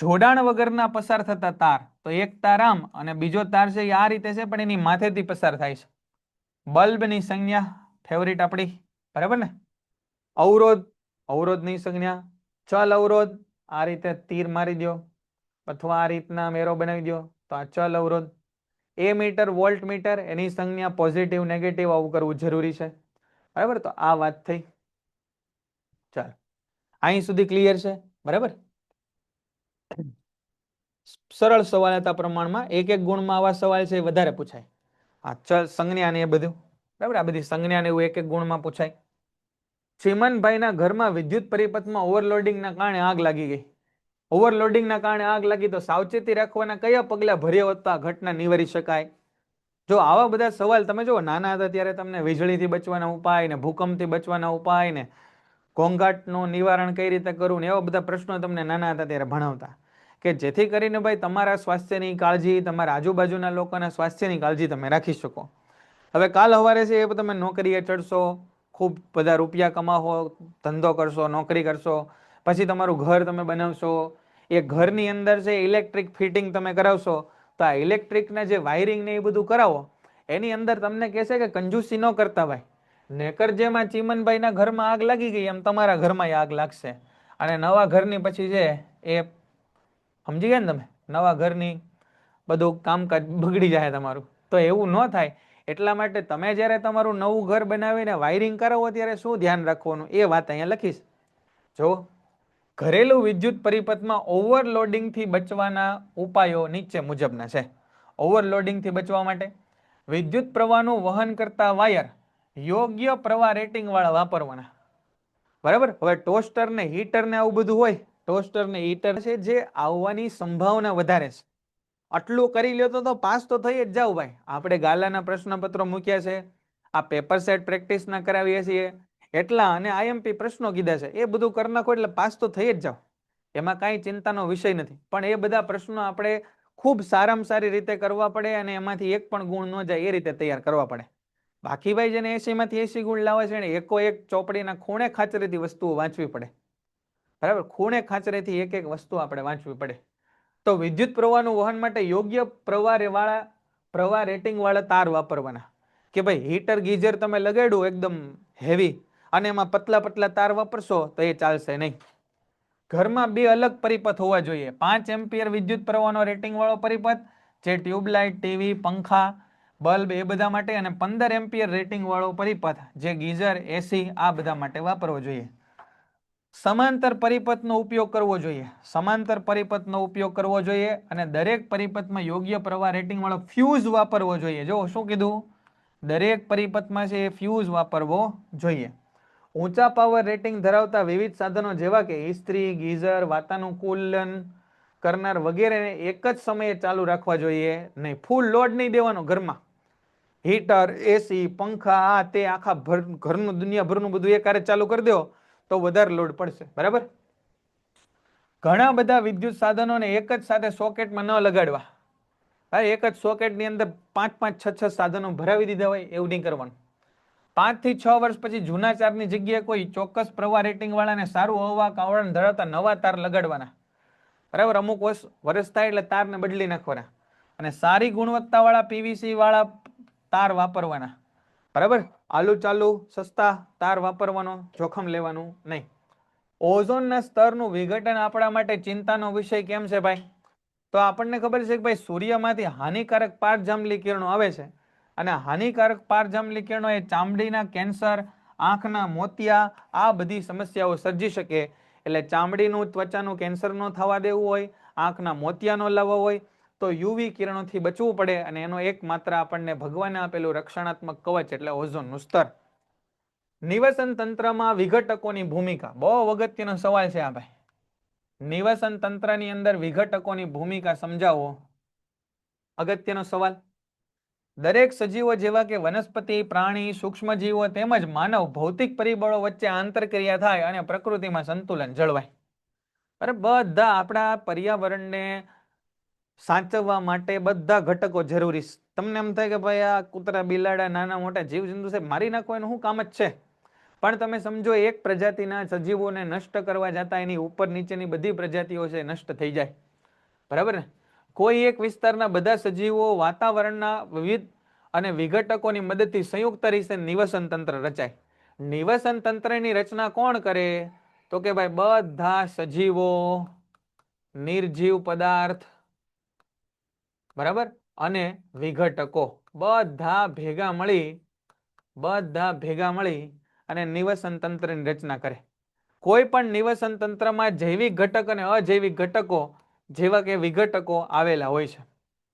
જોડાણ વગરના પસાર થતા તાર. તો એક તાર આમ અને બીજો તાર છે એ આ રીતે છે પણ એની માથેથી પસાર થાય છે. બલ્બની સંજ્ઞા ફેવરિટ આપણી. બરાબર ને. અવરોધની સંજ્ઞા ચલ અવરોધ. આ રીતે તીર મારી દો અથવા આ રીતના મેરો બનાવી દો તો આ ચલ અવરોધ. એમીટર, વોલ્ટમીટર એની સંજ્ઞા પોઝિટિવ નેગેટિવ આવું કરવું જરૂરી છે. બરાબર. તો આ વાત થઈ. ચાલો અહીં સુધી ક્લિયર છે. બરાબર. સરળ સવાલ હતા પ્રમાણમાં. એક એક ગુણમાં આવા સવાલ છે વધારે પૂછાય. આ ચલ સંજ્ઞા ને એ બધું. બરાબર. આ બધી સંજ્ઞા ને એવું એક એક ગુણમાં પૂછાય. ચીમનભાઈના ઘરમાં વિદ્યુત પરિપથમાં ઓવરલોડિંગના કારણે આગ લાગી ગઈ. ઓવરલોડિંગના કારણે આગ લાગી તો સાવચેતી રાખવાના કયા પગલા ભર્યા હોત તો આ ઘટના નિવારી શકાય? જો આવા બધા સવાલ તમે જુઓ નાના હતા ત્યારે તમને વીજળીથી બચવાના ઉપાય ને ભૂકંપથી બચવાના ઉપાય ને ઘોંઘાટનું નિવારણ કઈ રીતે કરવું ને એવા બધા પ્રશ્નો તમને નાના હતા ત્યારે ભણાવતા કે જેથી કરીને ભાઈ તમારા સ્વાસ્થ્યની કાળજી, તમારા આજુબાજુના લોકોના સ્વાસ્થ્યની કાળજી તમે રાખી શકો. હવે કાલ સવારે છે એ તમે નોકરીએ ચડશો, ખૂબ બધા રૂપિયા કમાવો, ધંધો કરશો, નોકરી કરશો, પછી તમારું ઘર તમે બનાવશો. એ ઘરની અંદર છે ઇલેક્ટ્રિક ફિટિંગ તમે કરાવશો તો આ ઇલેક્ટ્રિકના જે વાયરિંગ ને એ બધું કરાવો એની અંદર તમને કહેશે કે કંજૂસી ન કરતા ભાઈ. નેકર જેમાં ચીમનભાઈના ઘરમાં આગ લાગી ગઈ એમ તમારા ઘરમાં આગ લાગશે અને નવા ઘરની પછી છે એ સમજી ગયા ને તમે. નવા ઘરની બધું કામકાજ બગડી જાય તમારું. તો એવું ન થાય એટલા માટે તમે જ્યારે તમારું નવું ઘર બનાવીને વાયરિંગ કરાવો ત્યારે શું ધ્યાન રાખવાનું એ વાત અહીંયા લખીશ. જો ઘરેલું વિદ્યુત પરિપથમાં ઓવરલોડિંગથી બચવાના ઉપાયો નીચે મુજબના છે. ઓવરલોડિંગથી બચવા માટે વિદ્યુત પ્રવાહનું વહન કરતા વાયર યોગ્ય પ્રવાહ રેટિંગ વાળા વાપરવાના. બરાબર. હવે ટોસ્ટર ને હીટર ને આવું બધું હોય. ટોસ્ટર ને હીટર છે જે આવવાની સંભાવના વધારે છે. આટલું કરી લ્યો તો પાસ તો થઈ જ જાવ ભાઈ. આપણે ગાલાના પ્રશ્નપત્રો મૂક્યા છે, આ પેપર સેટ પ્રેક્ટિસ ના કરાવીએ છીએ એટલા અને આઈએમપી પ્રશ્નો કીધા છે એ બધું કરી નાખો એટલે પાસ તો થઈ જ જાવ. એમાં કાંઈ ચિંતાનો વિષય નથી, પણ એ બધા પ્રશ્નો આપણે ખૂબ સારામાં સારી રીતે કરવા પડે અને એમાંથી એક પણ ગુણ ન જાય એ રીતે તૈયાર કરવા પડે. બાકી ભાઈ જેને 80 માંથી 80 ગુણ લાવે છે ને એકો એક ચોપડીના ખૂણે ખાચરેથી વસ્તુઓ વાંચવી પડે. બરાબર, ખૂણે ખાચરેથી એક એક વસ્તુ આપણે વાંચવી પડે. તો વિદ્યુત પ્રવાહનું વહન માટે યોગ્ય પ્રવાહ રેટિંગ વાળા તાર વાપરવાના. કે ભાઈ હીટર ગીઝર તમે લગાડ્યું એકદમ હેવી અને એમાં પતલા પતલા તાર વાપરશો તો એ ચાલશે નહીં. ઘરમાં બે અલગ પરિપથ હોવા જોઈએ. 5 એમ્પિયર વિદ્યુત પ્રવાહનો રેટિંગ વાળો પરિપથ જે ટ્યુબલાઇટ, ટીવી, પંખા, બલ્બ એ બધા માટે, અને 15 એમ્પિયર રેટિંગ વાળો પરિપથ જે ગીઝર, એસી આ બધા માટે વાપરવો જોઈએ. સમાંતર પરિપથનો ઉપયોગ કરવો જોઈએ. સમાંતર પરિપથનો ઉપયોગ કરવો જોઈએ અને દરેક પરિપથમાં યોગ્ય પ્રવાહ રેટિંગ વાળો ફ્યુઝ વાપરવો જોઈએ. જો શું કીધું, દરેક પરિપથમાં છે એ ફ્યુઝ વાપરવો જોઈએ. ઊંચા પાવર રેટિંગ ધરાવતા વિવિધ સાધનો જેવા કે ઇસ્ત્રી, ગીઝર, વાતાનુકૂલન કરનાર વગેરેને એક જ સમયે ચાલુ રાખવા જોઈએ નહીં. ફૂલ લોડ નહીં દેવાનો ઘરમાં. હીટર, એસી, પંખા, આ તે આખા ઘરનું દુનિયાભરનું બધું એક હારે ચાલુ કરી દો તો વધારે લોડ પડશે. બરાબર, ઘણા બધા વિદ્યુત સાધનોને એક જ સાથે સોકેટમાં ન લગાડવા. ભાઈ એક જ સોકેટની અંદર 5-5, 6-6 સાધનો ભરાવી દીધા હોય એવું નહીં કરવાનું. 5 થી 6 વર્ષ પછી જૂના તારની જગ્યાએ કોઈ ચોક્કસ પ્રવાહ રેટિંગ વાળાને સારું અવાહક આવરણ ધરાવતા નવા તાર લગાડવાના. બરાબર, અમુક વર્ષ થાય એટલે તારને બદલી નાખવાના અને સારી ગુણવત્તા વાળા પીવીસી વાળા તાર વાપરવાના. બરાબર, આલુ ચાલુ સસ્તા તાર વાપરવાનો, જોખમ લેવાનું નહીં. ઓઝોનના સ્તરનું વિઘટન આપણા માટે ચિંતાનો વિષય કેમ છે ભાઈ? તો આપણને ખબર છે કે ભાઈ સૂર્યમાંથી હાનિકારક પારજાંબલી કિરણો આવે છે અને હાનિકારક પારજાંબલી કિરણો એ ચામડીના કેન્સર, આંખના મોતિયા આ બધી સમસ્યાઓ સર્જી શકે. એટલે ચામડીનું, ત્વચાનું કેન્સર ન થવા દેવું હોય, આંખના મોતિયા ન લાવવા હોય તો યુવી કિરણોથી બચવું પડે અને એનો એકમાત્ર આપણને ભગવાને આપેલું રક્ષણાત્મક કવચ એટલે ઓઝોનનું સ્તર. નિવસન તંત્રમાં વિઘટકોની ભૂમિકા બહુ અગત્યનો સવાલ છે આ ભાઈ. નિવસન તંત્રની અંદર વિઘટકોની ભૂમિકા સમજાવો. અગત્યનો સવાલ. દરેક સજીવો જેવા કે વનસ્પતિ, પ્રાણી, સૂક્ષ્મજીવો તેમજ માનવ ભૌતિક પરિબળો વચ્ચે આંતરક્રિયા થાય અને પ્રકૃતિમાં સંતુલન જળવાય. અરે બધા આપણા પર્યાવરણને સાચવવા માટે બધા ઘટકો જરૂરી છે. તમને એમ થાય કે ભાઈ આ કૂતરા, બિલાડા, નાના મોટા જીવજંતુ છે મારી નાખો એનું શું કામ જ છે? પણ તમે સમજો એક પ્રજાતિના સજીવોને નષ્ટ કરવા જતા એની ઉપર નીચેની બધી પ્રજાતિઓ છે નષ્ટ થઈ જાય. બરાબર ને? કોઈ એક વિસ્તારના બધા સજીવો વાતાવરણના વિવિધ અને વિઘટકોની મદદથી સંયુક્ત રીતે નિવસન તંત્ર રચાય. નિવસન તંત્રની રચના કોણ કરે? તો કે ભાઈ બધા સજીવો, નિર્જીવ પદાર્થ, બરાબર, અને વિઘટકો બધા ભેગા મળી અને નિવસન તંત્રની રચના કરે. કોઈ પણ નિવસન તંત્રમાં જૈવિક ઘટક અને અજૈવિક ઘટકો જેવા કે વિઘટકો આવેલા હોય છે.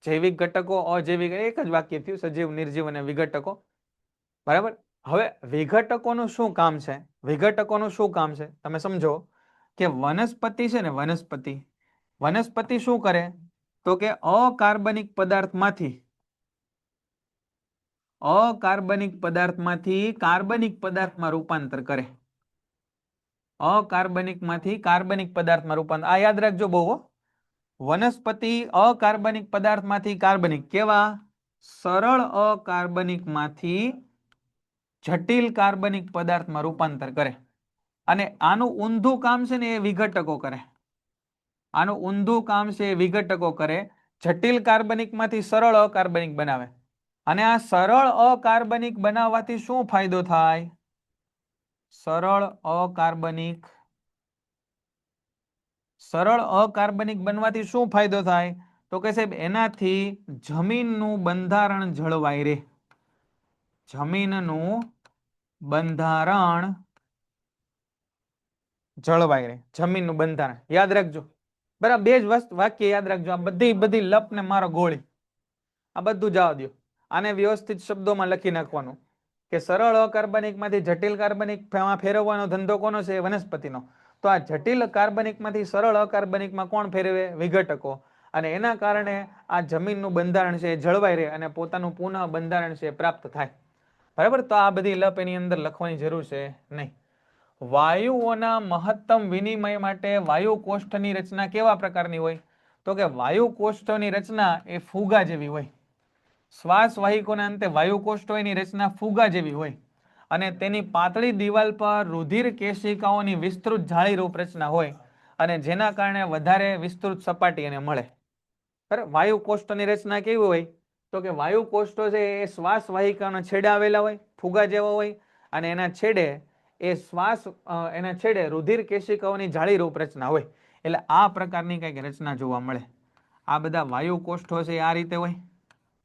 જૈવિક ઘટકો, અજૈવિક, એક જ વાક્ય થયું, સજીવ, નિર્જીવ અને વિઘટકો. બરાબર, હવે વિઘટકોનું શું કામ છે? વિઘટકોનું શું કામ છે તમે સમજો કે વનસ્પતિ છે ને, વનસ્પતિ શું કરે? તો કે અકાર્બનિક પદાર્થમાંથી કાર્બનિક પદાર્થમાં રૂપાંતર કરે. અકાર્બનિકમાંથી કાર્બનિક પદાર્થમાં રૂપાંતર. આ યાદ રાખજો બહુ. વનસ્પતિ અકાર્બનિક પદાર્થમાંથી કાર્બનિક, કેવા? સરળ અકાર્બનિકમાંથી જટિલ કાર્બનિક પદાર્થમાં રૂપાંતર કરે. અને આનું ઊંધું કામ છે ને એ વિઘટકો કરે. આનું ઊંધું કામ છે એ વિઘટકો કરે. જટિલ કાર્બનિકમાંથી સરળ અકાર્બનિક બનાવે. અને આ સરળ અકાર્બનિક બનાવવાથી શું ફાયદો થાય? સરળ અકાર્બનિક બનવાથી શું ફાયદો થાય? તો કે સાહેબ એનાથી જમીનનું બંધારણ જળવાય રહે. જમીનનું બંધારણ જળવાય રહે. જમીનનું બંધારણ યાદ રાખજો. બરાબર, બે જ વાક્ય યાદ રાખજો. આ બધી લપ ને મારો ગોળી, આ બધું જવા દો. આને વ્યવસ્થિત શબ્દોમાં લખી નાખવાનું કે સરળ અકાર્બનિકમાંથી જટિલ કાર્બનિક ફેરવવાનો ધંધો કોનો છે? વનસ્પતિનો. તો આ જટિલ કાર્બનિકમાંથી સરળ અકાર્બનિકમાં કોણ ફેરવે? વિઘટકો. અને એના કારણે આ જમીનનું બંધારણ છે એ જળવાઈ રહે અને પોતાનું પુનઃ બંધારણ છે પ્રાપ્ત થાય. બરાબર, તો આ બધી લપ એની અંદર લખવાની જરૂર છે નહીં. વાયુઓના મહત્તમ વિનિમય માટે વાયુ કોષ્ઠની રચના કેવા પ્રકારની હોય? તો કે વાયુ કોષ્ઠોની રચના એ ફુગા જેવી હોય. શ્વાસ વાહિકોના અંતે વાયુ કોષ્ઠોની રચના ફુગા જેવી હોય અને તેની પાતળી દિવાલ પર રુધિર કેશિકાઓની વિસ્તૃત જાળીરૂપ રચના હોય અને જેના કારણે વધારે વિસ્તૃત સપાટી એને મળે. બરાબર, વાયુ કોષ્ઠોની રચના કેવી હોય? તો કે વાયુ કોષ્ઠો છે એ શ્વાસ વાહિકાના છેડે આવેલા હોય, ફુગા જેવા હોય અને એના છેડે રુધિર કેશિકાઓની જાળીરૂપ રચના હોય. એટલે આ પ્રકારની કંઈક રચના જોવા મળે. આ બધા વાયુ કોષ્ઠો છે આ રીતે હોય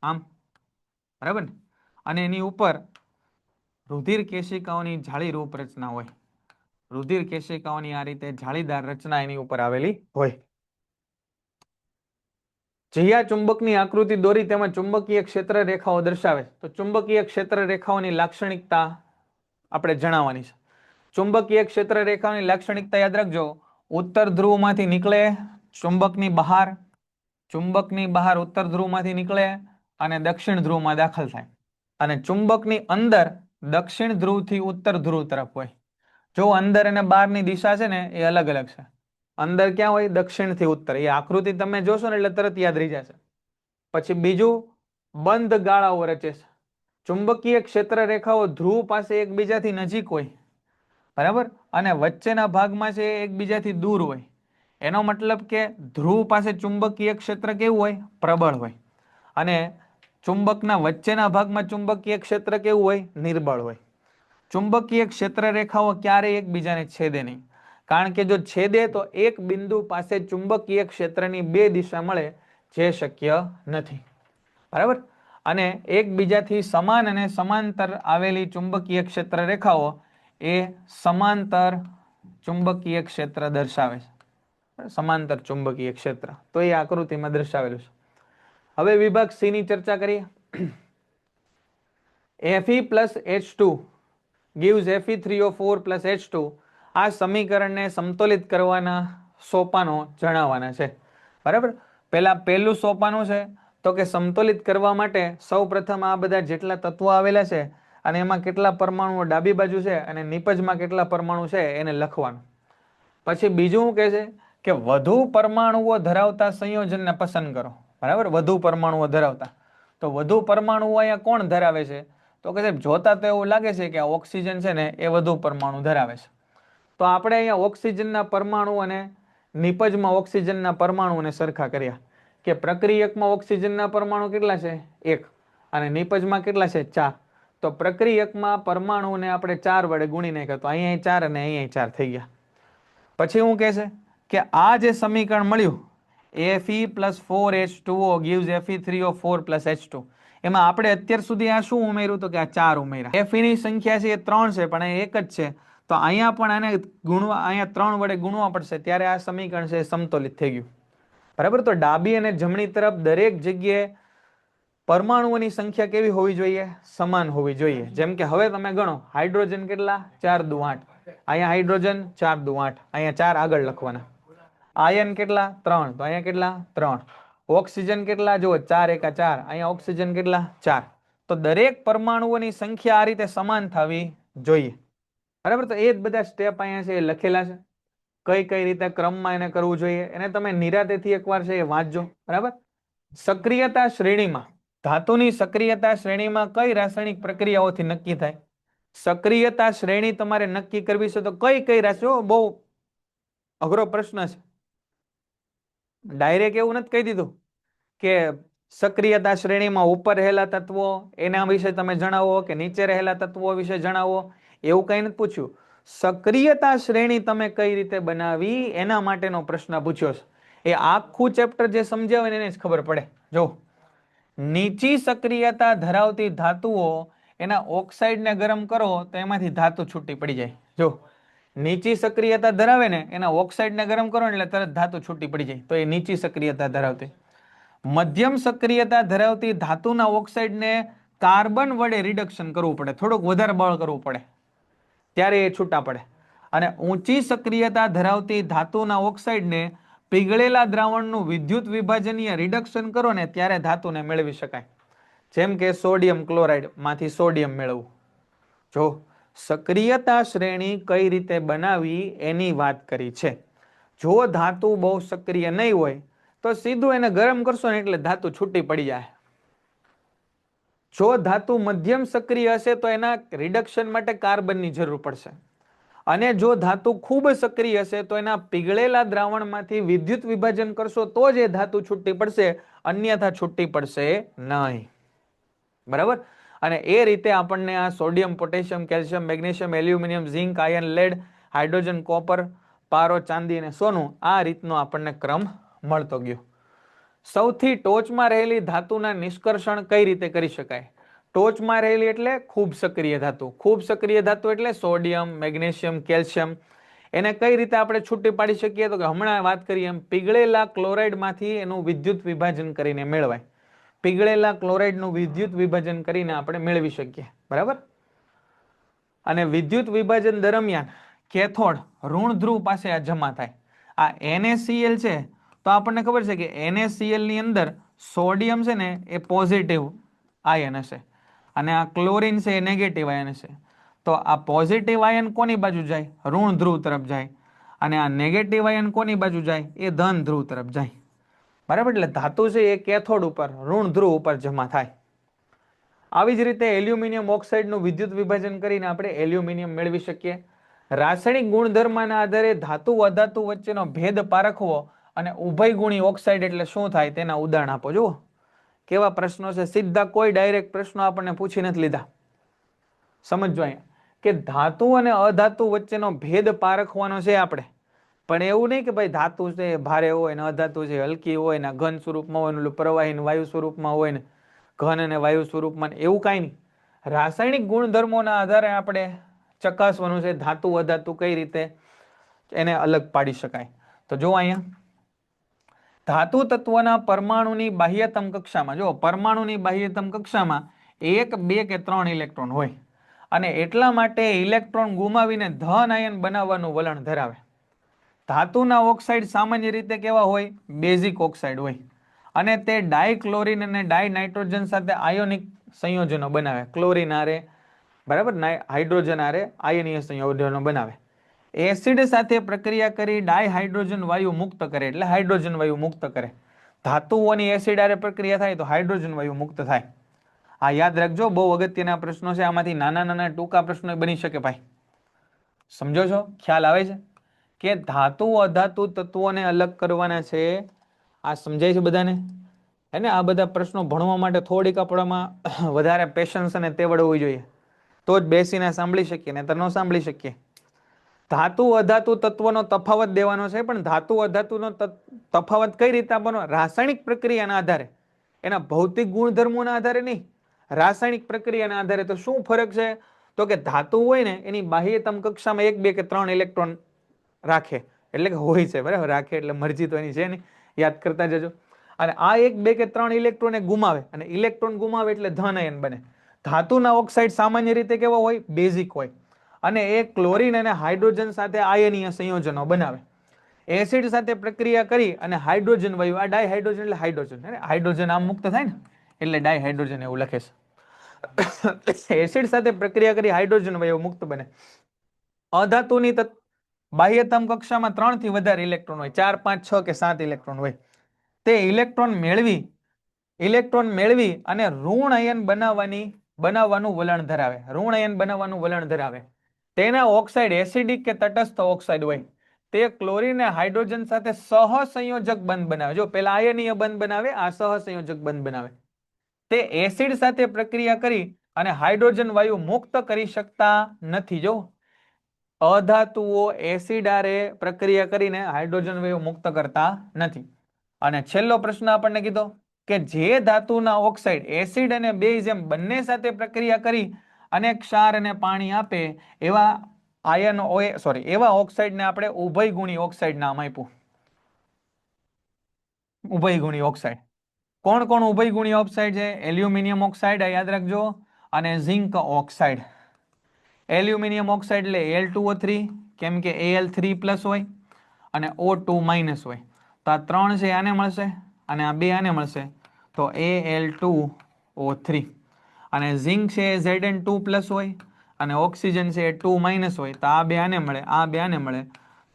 આમ, બરાબર ને? અને એની ઉપર રુધિર કેશિકાઓની જાળીરૂપ રચના હોય. રુધિર કેશિકાઓની આ રીતે જાળીદાર રચના એની ઉપર આવેલી હોય. જિયા ચુંબકની આકૃતિ દોરી તેમાં ચુંબકીય ક્ષેત્ર રેખાઓ દર્શાવે. તો ચુંબકીય ક્ષેત્ર રેખાઓની લાક્ષણિકતા આપણે જણાવવાની છે. ચુંબકીય ક્ષેત્ર રેખાઓની લાક્ષણિકતા યાદ રાખજો. ઉત્તર ધ્રુવમાંથી નીકળે ચુંબકની બહાર ઉત્તર ધ્રુવમાંથી નીકળે અને દક્ષિણ ધ્રુવમાં દાખલ થાય. અને ચુંબકની અંદર દક્ષિણ ધ્રુવથી ઉત્તર ધ્રુવ તરફ હોય. જો અંદર અને બહારની દિશા છે ને એ અલગ અલગ છે. અંદર ક્યાં હોય? દક્ષિણથી ઉત્તર. એ આકૃતિ તમે જોશો ને એટલે તરત યાદ રહી જશે. પછી બીજું, બંધ ગાળાઓ રચે છે. ચુંબકીય ક્ષેત્ર રેખાઓ ધ્રુવ પાસે એકબીજાથી નજીક હોય, બરાબર, અને વચ્ચેના ભાગમાં છે એકબીજાથી દૂર હોય. એનો મતલબ કે ધ્રુવ પાસે ચુંબકીય ક્ષેત્ર કેવું હોય? પ્રબળ હોય. અને ચુંબકના વચ્ચેના ભાગમાં ચુંબકીય ક્ષેત્ર કેવું હોય? નિર્બળ હોય. ચુંબકીય ક્ષેત્ર રેખાઓ ક્યારેય એકબીજાને છેદે નહીં. કારણ કે જો છેદે તો એક બિંદુ પાસે ચુંબકીય ક્ષેત્રની બે દિશા મળે, જે શક્ય નથી. બરાબર, અને એકબીજાથી સમાન અને સમાંતર આવેલી ચુંબકીય ક્ષેત્ર રેખાઓ એ સમાંતર ચુંબકીય ક્ષેત્ર દર્શાવે છે. સમાંતર ચુંબકીય ક્ષેત્ર તો એ આકૃતિમાં દર્શાવેલું છે. હવે વિભાગ સી ની ચર્ચા કરીએ. Fe plus H2 gives Fe3O4 plus H2. આ સમીકરણને સમતોલિત કરવાના સોપાનો જણાવવાના છે. બરાબર, પહેલું સોપાનું છે તો કે સમતોલિત કરવા માટે સૌપ્રથમ આ બધા જેટલા તત્વો આવેલા છે અને એમાં કેટલા પરમાણુઓ ડાબી બાજુ છે અને નિપજમાં કેટલા પરમાણુ છે એને લખવાનું. પછી બીજું શું કહે છે કે વધુ પરમાણુઓ ધરાવતા સંયોજનને પસંદ કરો. બરાબર, વધુ પરમાણુઓ ધરાવતા. તો વધુ પરમાણુઓ અહીંયા કોણ ધરાવે છે? તો કે સાહેબ જોતા તો એવું લાગે છે કે આ ઓક્સિજન છે ને એ વધુ પરમાણુ ધરાવે છે. તો આપણે અહીંયા ઓક્સિજનના પરમાણુ અને નિપજમાં ઓક્સિજનના પરમાણુને સરખા કર્યા કે પ્રક્રિયકમાં ઓક્સિજનના પરમાણુ કેટલા છે? 1 અને નિપજમાં કેટલા છે? 4. તો પ્રક્રિયકમાં પરમાણુને આપણે 4 વડે ગુણી નાખ્યા તો અહીંયા 4 અને અહીંયા 4 થઈ ગયા. પછી શું કહે છે કે આ જે સમીકરણ મળ્યું Fe plus 4H2O gives Fe3O4 plus H2. એમાં આપણે અત્યાર સુધી આ શું ઉમેર્યું? તો કે આ 4 ઉમેર્યા. Fe ની સંખ્યા છે એ 3 છે પણ એ 1 જ છે. તો અહીંયા પણ આને ગુણવા, અહીંયા 3 વડે ગુણવા પડશે ત્યારે આ સમીકરણ છે સમતોલિત થઈ ગયું. બરાબર, તો ડાબી અને જમણી તરફ દરેક જગ્યાએ પરમાણુઓની સંખ્યા કેવી હોવી જોઈએ? સમાન હોવી જોઈએ. જેમ કે હવે તમે ગણો, હાઇડ્રોજન કેટલા? 4 દુ 8. અહીંયા હાઇડ્રોજન 4 દુ 8. અહીંયા 4 આગળ લખવાના. આયન કેટલા? 3. તો અહીંયા કેટલા? 3. ઓક્સિજન કેટલા? જો 4 એકા 4. અહીંયા ઓક્સિજન કેટલા? 4. તો દરેક પરમાણુઓની સંખ્યા આ રીતે સમાન થવી જોઈએ. બરાબર, તો એ જ બધા સ્ટેપ અહીંયા છે એ લખેલા છે. કઈ રીતે ક્રમમાં એને કરવું જોઈએ એને તમે નિરાંતેથી એકવાર છે એ વાંચજો. બરાબર, સક્રિયતા શ્રેણીમાં, ધાતુની સક્રિયતા શ્રેણીમાં કઈ રાસાયણિક પ્રક્રિયાઓથી નક્કી થાય? સક્રિયતા શ્રેણી તમારે નક્કી કરવી છે તો કઈ રાશિઓ? બહુ અઘરો પ્રશ્ન છે. ડાયરેક્ટ એવું નથી કહી દીધું કે સક્રિયતા શ્રેણીમાં ઉપર રહેલા તત્વો એના વિશે તમે જણાવો કે નીચે રહેલા તત્વો વિશે જણાવો, એવું કઈ નથી પૂછ્યું. સક્રિયતા શ્રેણી તમે કઈ રીતે બનાવી એના માટેનો પ્રશ્ન પૂછ્યો છે. એ આખું ચેપ્ટર જે સમજાવે ને એને જ ખબર પડે. જો નીચી સક્રિયતા ધરાવતી ધાતુઓ એના ઓક્સાઇડને ગરમ કરો તો એમાંથી ધાતુ છૂટી પડી જાય. જો નીચી સક્રિયતા ધરાવે ને એના ઓક્સાઇડને ગરમ કરો એટલે તરત ધાતુ છૂટી પડી જાય, તો એ નીચી સક્રિયતા ધરાવતી. મધ્યમ સક્રિયતા ધરાવતી ધાતુના ઓક્સાઇડને કાર્બન વડે રિડક્શન કરવું પડે, થોડુંક વધારે બળ કરવું પડે ત્યારે એ છૂટા પડે. અને ઊંચી સક્રિયતા ધરાવતી ધાતુના ઓક્સાઇડને પીગળેલા દ્રાવણનું વિદ્યુત વિભાજનીય રિડક્શન કરો ને ત્યારે ધાતુને મેળવી શકાય. જેમ કે સોડિયમ ક્લોરાઇડ માંથી સોડિયમ મેળવવું. જો સક્રિયતા શ્રેણી કઈ રીતે બનાવી એની વાત કરી છે. જો ધાતુ બહુ સક્રિય નહીં હોય તો સીધું એને ગરમ કરશો ને એટલે ધાતુ છૂટી પડી જાય. જો ધાતુ મધ્યમ સક્રિય હશે તો એના રિડક્શન માટે કાર્બનની જરૂર પડશે. અને જો ધાતુ ખૂબ સક્રિય હશે તો એના પીગળેલા દ્રાવણમાંથી વિદ્યુત વિભાજન કરશો તો જ એ ધાતુ છૂટી પડશે, અન્યથા છૂટી પડશે નહીં. બરાબર. અને એ રીતે આપણને આ sodium, potassium, calcium, magnesium, aluminium, zinc, iron, lead, hydrogen, copper, પારો, ચાંદી અને સોનું આ રીતનો આપણને ક્રમ મળતો ગયો. સૌથી ટોચમાં રહેલી ધાતુના નિષ્કર્ષણ કઈ રીતે કરી શકાય? ટોચમાં રહેલી એટલે ખૂબ સક્રિય ધાતુ. ખૂબ સક્રિય ધાતુ એટલે સોડિયમ, મેગ્નેશિયમ, કેલ્શિયમ. એને કઈ રીતે આપણે છૂટી પાડી શકીએ? તો કે હમણાં વાત કરીએ એમ પીગળેલા ક્લોરાઇડમાંથી એનું વિદ્યુત વિભાજન કરીને મેળવાય. પીગળેલા ક્લોરાઇડનું વિદ્યુત વિભાજન કરીને આપણે મેળવી શકીએ. બરાબર. અને વિદ્યુત વિભાજન દરમિયાન કેથોડ ઋણ ધ્રુવ પાસે આ જમા થાય. આ NaCl છે તો આપણને ખબર છે કે NaCl ની અંદર સોડિયમ છે ને એ પોઝિટિવ આયન હશે અને આ ક્લોરીન છે એ નેગેટિવ આયન હશે. તો આ પોઝિટિવ આયન કોની બાજુ જાય? ઋણ ધ્રુવ તરફ જાય. અને આ નેગેટિવ આયન કોની બાજુ જાય? એ ધન ધ્રુવ તરફ જાય. બરાબર. એટલે ધાતુ છે એ કેથોડ ઉપર ઋણ ધ્રુવ ઉપર જમા થાય. આવી જ રીતે એલ્યુમિનિયમ ઓક્સાઇડનું વિદ્યુત વિભાજન કરીને આપણે એલ્યુમિનિયમ મેળવી શકીએ. રાસાયણિક ગુણધર્મના આધારે ધાતુ અધાતુ વચ્ચેનો ભેદ પારખવો અને ઉભયગુણી ઓક્સાઇડ એટલે શું થાય તેના ઉદાહરણ આપો. જુઓ કેવા પ્રશ્નો છે. સીધા કોઈ ડાયરેક્ટ પ્રશ્નો આપણને પૂછી નથી લીધા. સમજો અહીંયા કે ધાતુ અને અધાતુ વચ્ચેનો ભેદ પારખવાનો છે આપણે. પણ એવું નહીં કે ભાઈ ધાતુ છે ભારે હોય ને અધાતુ છે હલકી હોય ને ઘન સ્વરૂપમાં હોય ને પ્રવાહી વાયુ સ્વરૂપમાં હોય ને ઘન અને વાયુ સ્વરૂપમાં, એવું કાંઈ નહીં. રાસાયણિક ગુણધર્મોના આધારે આપણે ચકાસવાનું છે ધાતુ અધાતુ કઈ રીતે એને અલગ પાડી શકાય. તો જો અહીંયા ધાતુ તત્વના પરમાણુની બાહ્યતમ કક્ષામાં, જો પરમાણુની બાહ્યતમ કક્ષામાં 1, 2 કે 3 ઇલેક્ટ્રોન હોય અને એટલા માટે ઇલેક્ટ્રોન ગુમાવીને ધન આયન બનાવવાનું વલણ ધરાવે. ધાતુના ઓક્સાઇડ સામાન્ય રીતે કેવા હોય? બેઝિક ઓક્સાઇડ હોય અને તે ડાયક્લોરિન અને ડાયનાઇટ્રોજન સાથે આયોનિક સંયોજનો બનાવે. ક્લોરિન આરે બરાબર હાઇડ્રોજન આરે આયનીય સંયોજનો બનાવે. એસિડ સાથે પ્રક્રિયા કરી ડાયહાઇડ્રોજન વાયુ મુક્ત કરે એટલે હાઇડ્રોજન વાયુ મુક્ત કરે. ધાતુઓની એસિડ આરે પ્રક્રિયા થાય તો હાઇડ્રોજન વાયુ મુક્ત થાય. આ યાદ રાખજો, બહુ અગત્યના પ્રશ્નો છે. આમાંથી નાના નાના ટૂંકા પ્રશ્નો બની શકે ભાઈ. સમજો છો? ખ્યાલ આવે છે કે ધાતુ અધાતુ તત્વોને અલગ કરવાના છે. આ સમજાય છે બધાને? હે ને? આ બધા પ્રશ્નો ભણવા માટે થોડીક આપણામાં વધારે પેશન્સ અને તેવડ હોવી જોઈએ, તો જ બેસીને સાંભળી શકીએ, ને તો ન સાંભળી શકીએ. ધાતુ અધાતુ તત્વનો તફાવત દેવાનો છે, પણ ધાતુ અધાતુનો તફાવત કઈ રીતે આપવાનો? રાસાયણિક પ્રક્રિયાના આધારે, એના ભૌતિક ગુણધર્મોના આધારે નહીં, રાસાયણિક પ્રક્રિયાના આધારે. તો શું ફરક છે? તો કે ધાતુ હોય ને એની બાહ્યતમ કક્ષામાં 1, 2 કે 3 ઇલેક્ટ્રોન રાખે, એટલે કે હોય છે. બરાબર. રાખે એટલે મરજી તો એની છે ને, યાદ કરતા જજો. અને આ 1, 2 કે 3 ઇલેક્ટ્રોન ગુમાવે, અને ઇલેક્ટ્રોન ગુમાવે એટલે ધન આયન બને. ધાતુના ઓક્સાઇડ સામાન્ય રીતે કેવા હોય? બેઝિક હોય અને એ ક્લોરીન અને હાઇડ્રોજન સાથે આયનીય સંયોજનો બનાવે. એસિડ સાથે પ્રક્રિયા કરી અને હાઇડ્રોજન વાયુ, આ ડાયહાઇડ્રોજન એટલે હાઇડ્રોજન, હાઇડ્રોજન આમ મુક્ત થાય ને એટલે ડાયહાઇડ્રોજન એવું લખે છે. એસિડ સાથે પ્રક્રિયા કરી હાઇડ્રોજન વાયુ મુક્ત બને. અધાતુની બાહ્યતમ કક્ષામાં 3 થી વધારે ઇલેક્ટ્રોન હોય, 4, 5, 6 કે 7 ઇલેક્ટ્રોન હોય. તે ઇલેક્ટ્રોન મેળવી અને ઋણ આયન બનાવવાનું વલણ ધરાવે. ઋણ આયન બનાવવાનું વલણ ધરાવે. તેના ઓક્સાઇડ એસિડિક કે તટસ્થ ઓક્સાઇડ હોય. તે ક્લોરીન અને હાઇડ્રોજન સાથે સહસંયોજક બંધ બનાવે. જો પેલા આયનીય બંધ બનાવે, આ સહસંયોજક બંધ બનાવે. તે એસિડ સાથે પ્રક્રિયા કરી અને હાઇડ્રોજન વાયુ મુક્ત કરી શકતા નથી. જો અધાતુઓ એસિડ આરે પ્રક્રિયા કરીને હાઇડ્રોજન વાયુ મુક્ત કરતા નથી. અને છેલ્લો પ્રશ્ન આપણને કીધો કે જે ધાતુના ઓક્સાઇડ એસિડ અને બેઝ એમ બંને સાથે પ્રક્રિયા કરી અને ક્ષાર અને પાણી આપે એવા એવા ઓક્સાઇડને આપણે ઉભયગુણી ઓક્સાઇડ નામ આપ્યું. ઉભયગુણી ઓક્સાઇડ. કોણ કોણ ઉભયગુણી ઓક્સાઇડ છે? એલ્યુમિનિયમ ઓક્સાઇડ, યાદ રાખજો, અને ઝિંક ઓક્સાઇડ. એલ્યુમિનિયમ ઓક્સાઇડ એટલે Al2O3, કેમ કે Al3+ હોય અને O2- હોય. તો આ 3 છે આને મળશે અને આ 2 આને મળશે, તો Al2O3. અને ઝિંક છે Zn2+ હોય અને ઓક્સિજન છે એ 2 માઇનસ હોય તો આ બે આને મળે, આ બે આને મળે,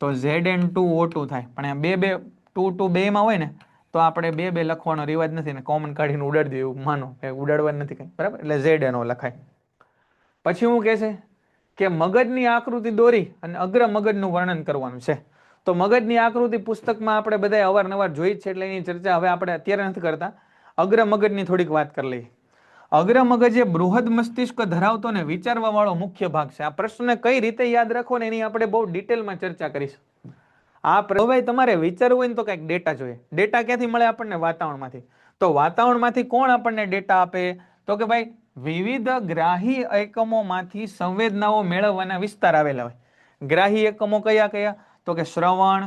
તો Zn2O2 થાય. પણ આ બે બે 2 2 બે માં હોય ને તો આપણે બે બે લખવાનો રિવાજ નથી ને કોમન કાઢીને ઉડાડી દઈએ એવું માનો, ઉડાડવાનું નથી કઈ, બરાબર? એટલે ZnO લખાય. પછી હું કહે છે કે મગજની આકૃતિ દોરી અને અગ્ર મગજનું વર્ણન કરવાનું છે. તો મગજની આકૃતિ પુસ્તકમાં આપણે બધા અવારનવાર જોઈ જ છે એટલે એની ચર્ચા હવે આપણે અત્યારે નથી કરતા. અગ્ર મગજની થોડીક વાત કરી લઈએ. અગ્ર મગજ એ બૃહદ મસ્તિષ્ક ધરાવતો ને વિચારવા વાળો મુખ્ય ભાગ છે. આ પ્રશ્નને કઈ રીતે યાદ રાખવો ને એની આપણે બહુ ડિટેલમાં ચર્ચા કરીશું. હવે તમારે વિચારવું હોય ને તો કંઈક ડેટા જોઈએ. ડેટા ક્યાંથી મળે આપણને? વાતાવરણમાંથી. તો વાતાવરણમાંથી કોણ આપણને ડેટા આપે? તો કે ભાઈ વિવિધ ગ્રાહી એકમોમાંથી સંવેદનાઓ મેળવવાના વિસ્તાર આવેલા હોય. ગ્રાહી એકમો કયા કયા? તો કે શ્રવણ,